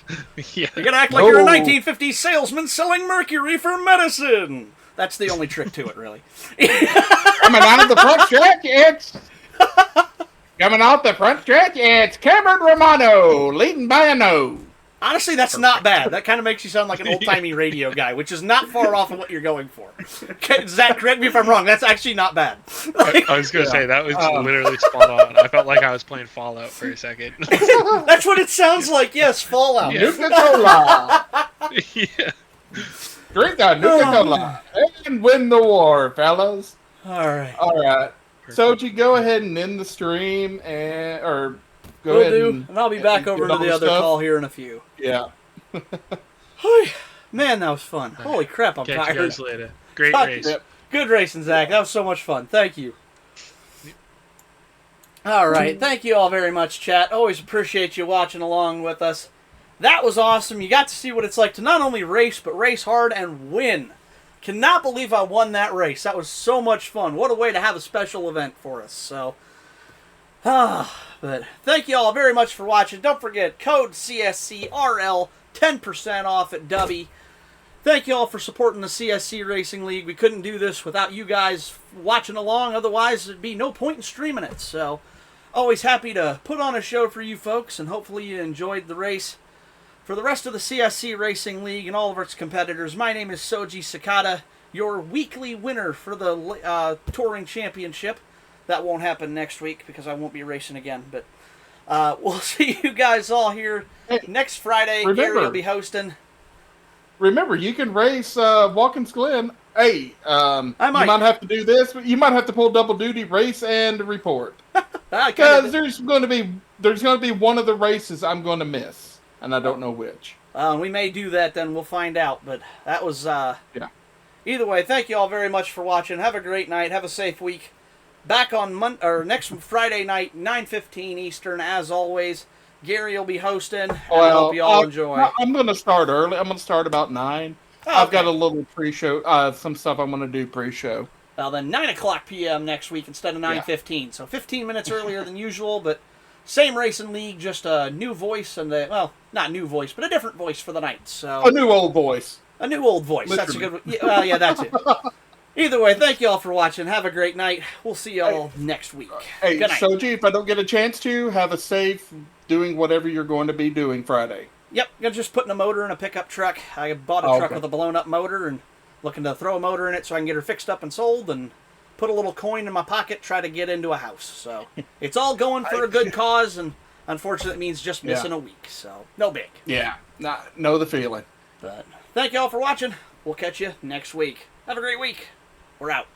Yeah. You gotta act like you're a 1950s salesman selling mercury for medicine. That's the only trick to it, really. Coming out of the front stretch, it's Cameron Romano, leading by a no. Honestly, that's not bad. That kind of makes you sound like an old-timey radio guy, which is not far off of what you're going for. Zach, correct me if I'm wrong. That's actually not bad. I was going to say, that was literally spot on. I felt like I was playing Fallout for a second. That's what it sounds like, yes, Fallout. Yeah. Nuka-Cola. Yeah. Drink a Nuka-Cola and win the war, fellas. All right. Soji, go ahead and end the stream, and I'll be back over to the other call here in a few. Yeah. Man, that was fun. Holy crap, I'm tired. Catch you guys later. Great race. Yep. Good racing, Zach. That was so much fun. Thank you. All right. Thank you all very much, chat. Always appreciate you watching along with us. That was awesome. You got to see what it's like to not only race, but race hard and win. Cannot believe I won that race. That was so much fun. What a way to have a special event for us. So, but thank you all very much for watching. Don't forget, code CSCRL, 10% off at Dubby. Thank you all for supporting the CSC Racing League. We couldn't do this without you guys watching along. Otherwise, there'd be no point in streaming it. So, always happy to put on a show for you folks, and hopefully you enjoyed the race. For the rest of the CSC Racing League and all of its competitors, my name is Soji Sakata, your weekly winner for the Touring Championship. That won't happen next week because I won't be racing again. But we'll see you guys all here next Friday. Gary will be hosting. Remember, you can race Watkins Glen. Hey, you might have to do this, but you might have to pull double duty, race and report. Because there's going to be one of the races I'm going to miss. And I don't know which. We may do that then. We'll find out. But that was... Yeah. Either way, thank you all very much for watching. Have a great night. Have a safe week. back on next Friday night, 9:15 Eastern, as always. Gary will be hosting, and I hope you all enjoy. I'm going to start early. I'm going to start about 9. Oh, I've okay. got a little pre-show, some stuff I'm going to do pre-show. Well, then 9 o'clock p.m. next week instead of 9:15. So 15 minutes earlier than usual, but same racing league, just a new voice and not new voice, but a different voice for the night. So a new old voice. A new old voice. Literally. That's a good one. Yeah, well, yeah, that's it. Either way, thank you all for watching. Have a great night. We'll see you all next week. Hey, good night. Shoji, if I don't get a chance to, have a safe doing whatever you're going to be doing Friday. Yep, I'm just putting a motor in a pickup truck. I bought a truck with a blown-up motor and looking to throw a motor in it so I can get her fixed up and sold and put a little coin in my pocket, try to get into a house. So it's all going for a good cause, and unfortunately it means just missing a week. So no big. Yeah, know the feeling. But thank you all for watching. We'll catch you next week. Have a great week. We're out.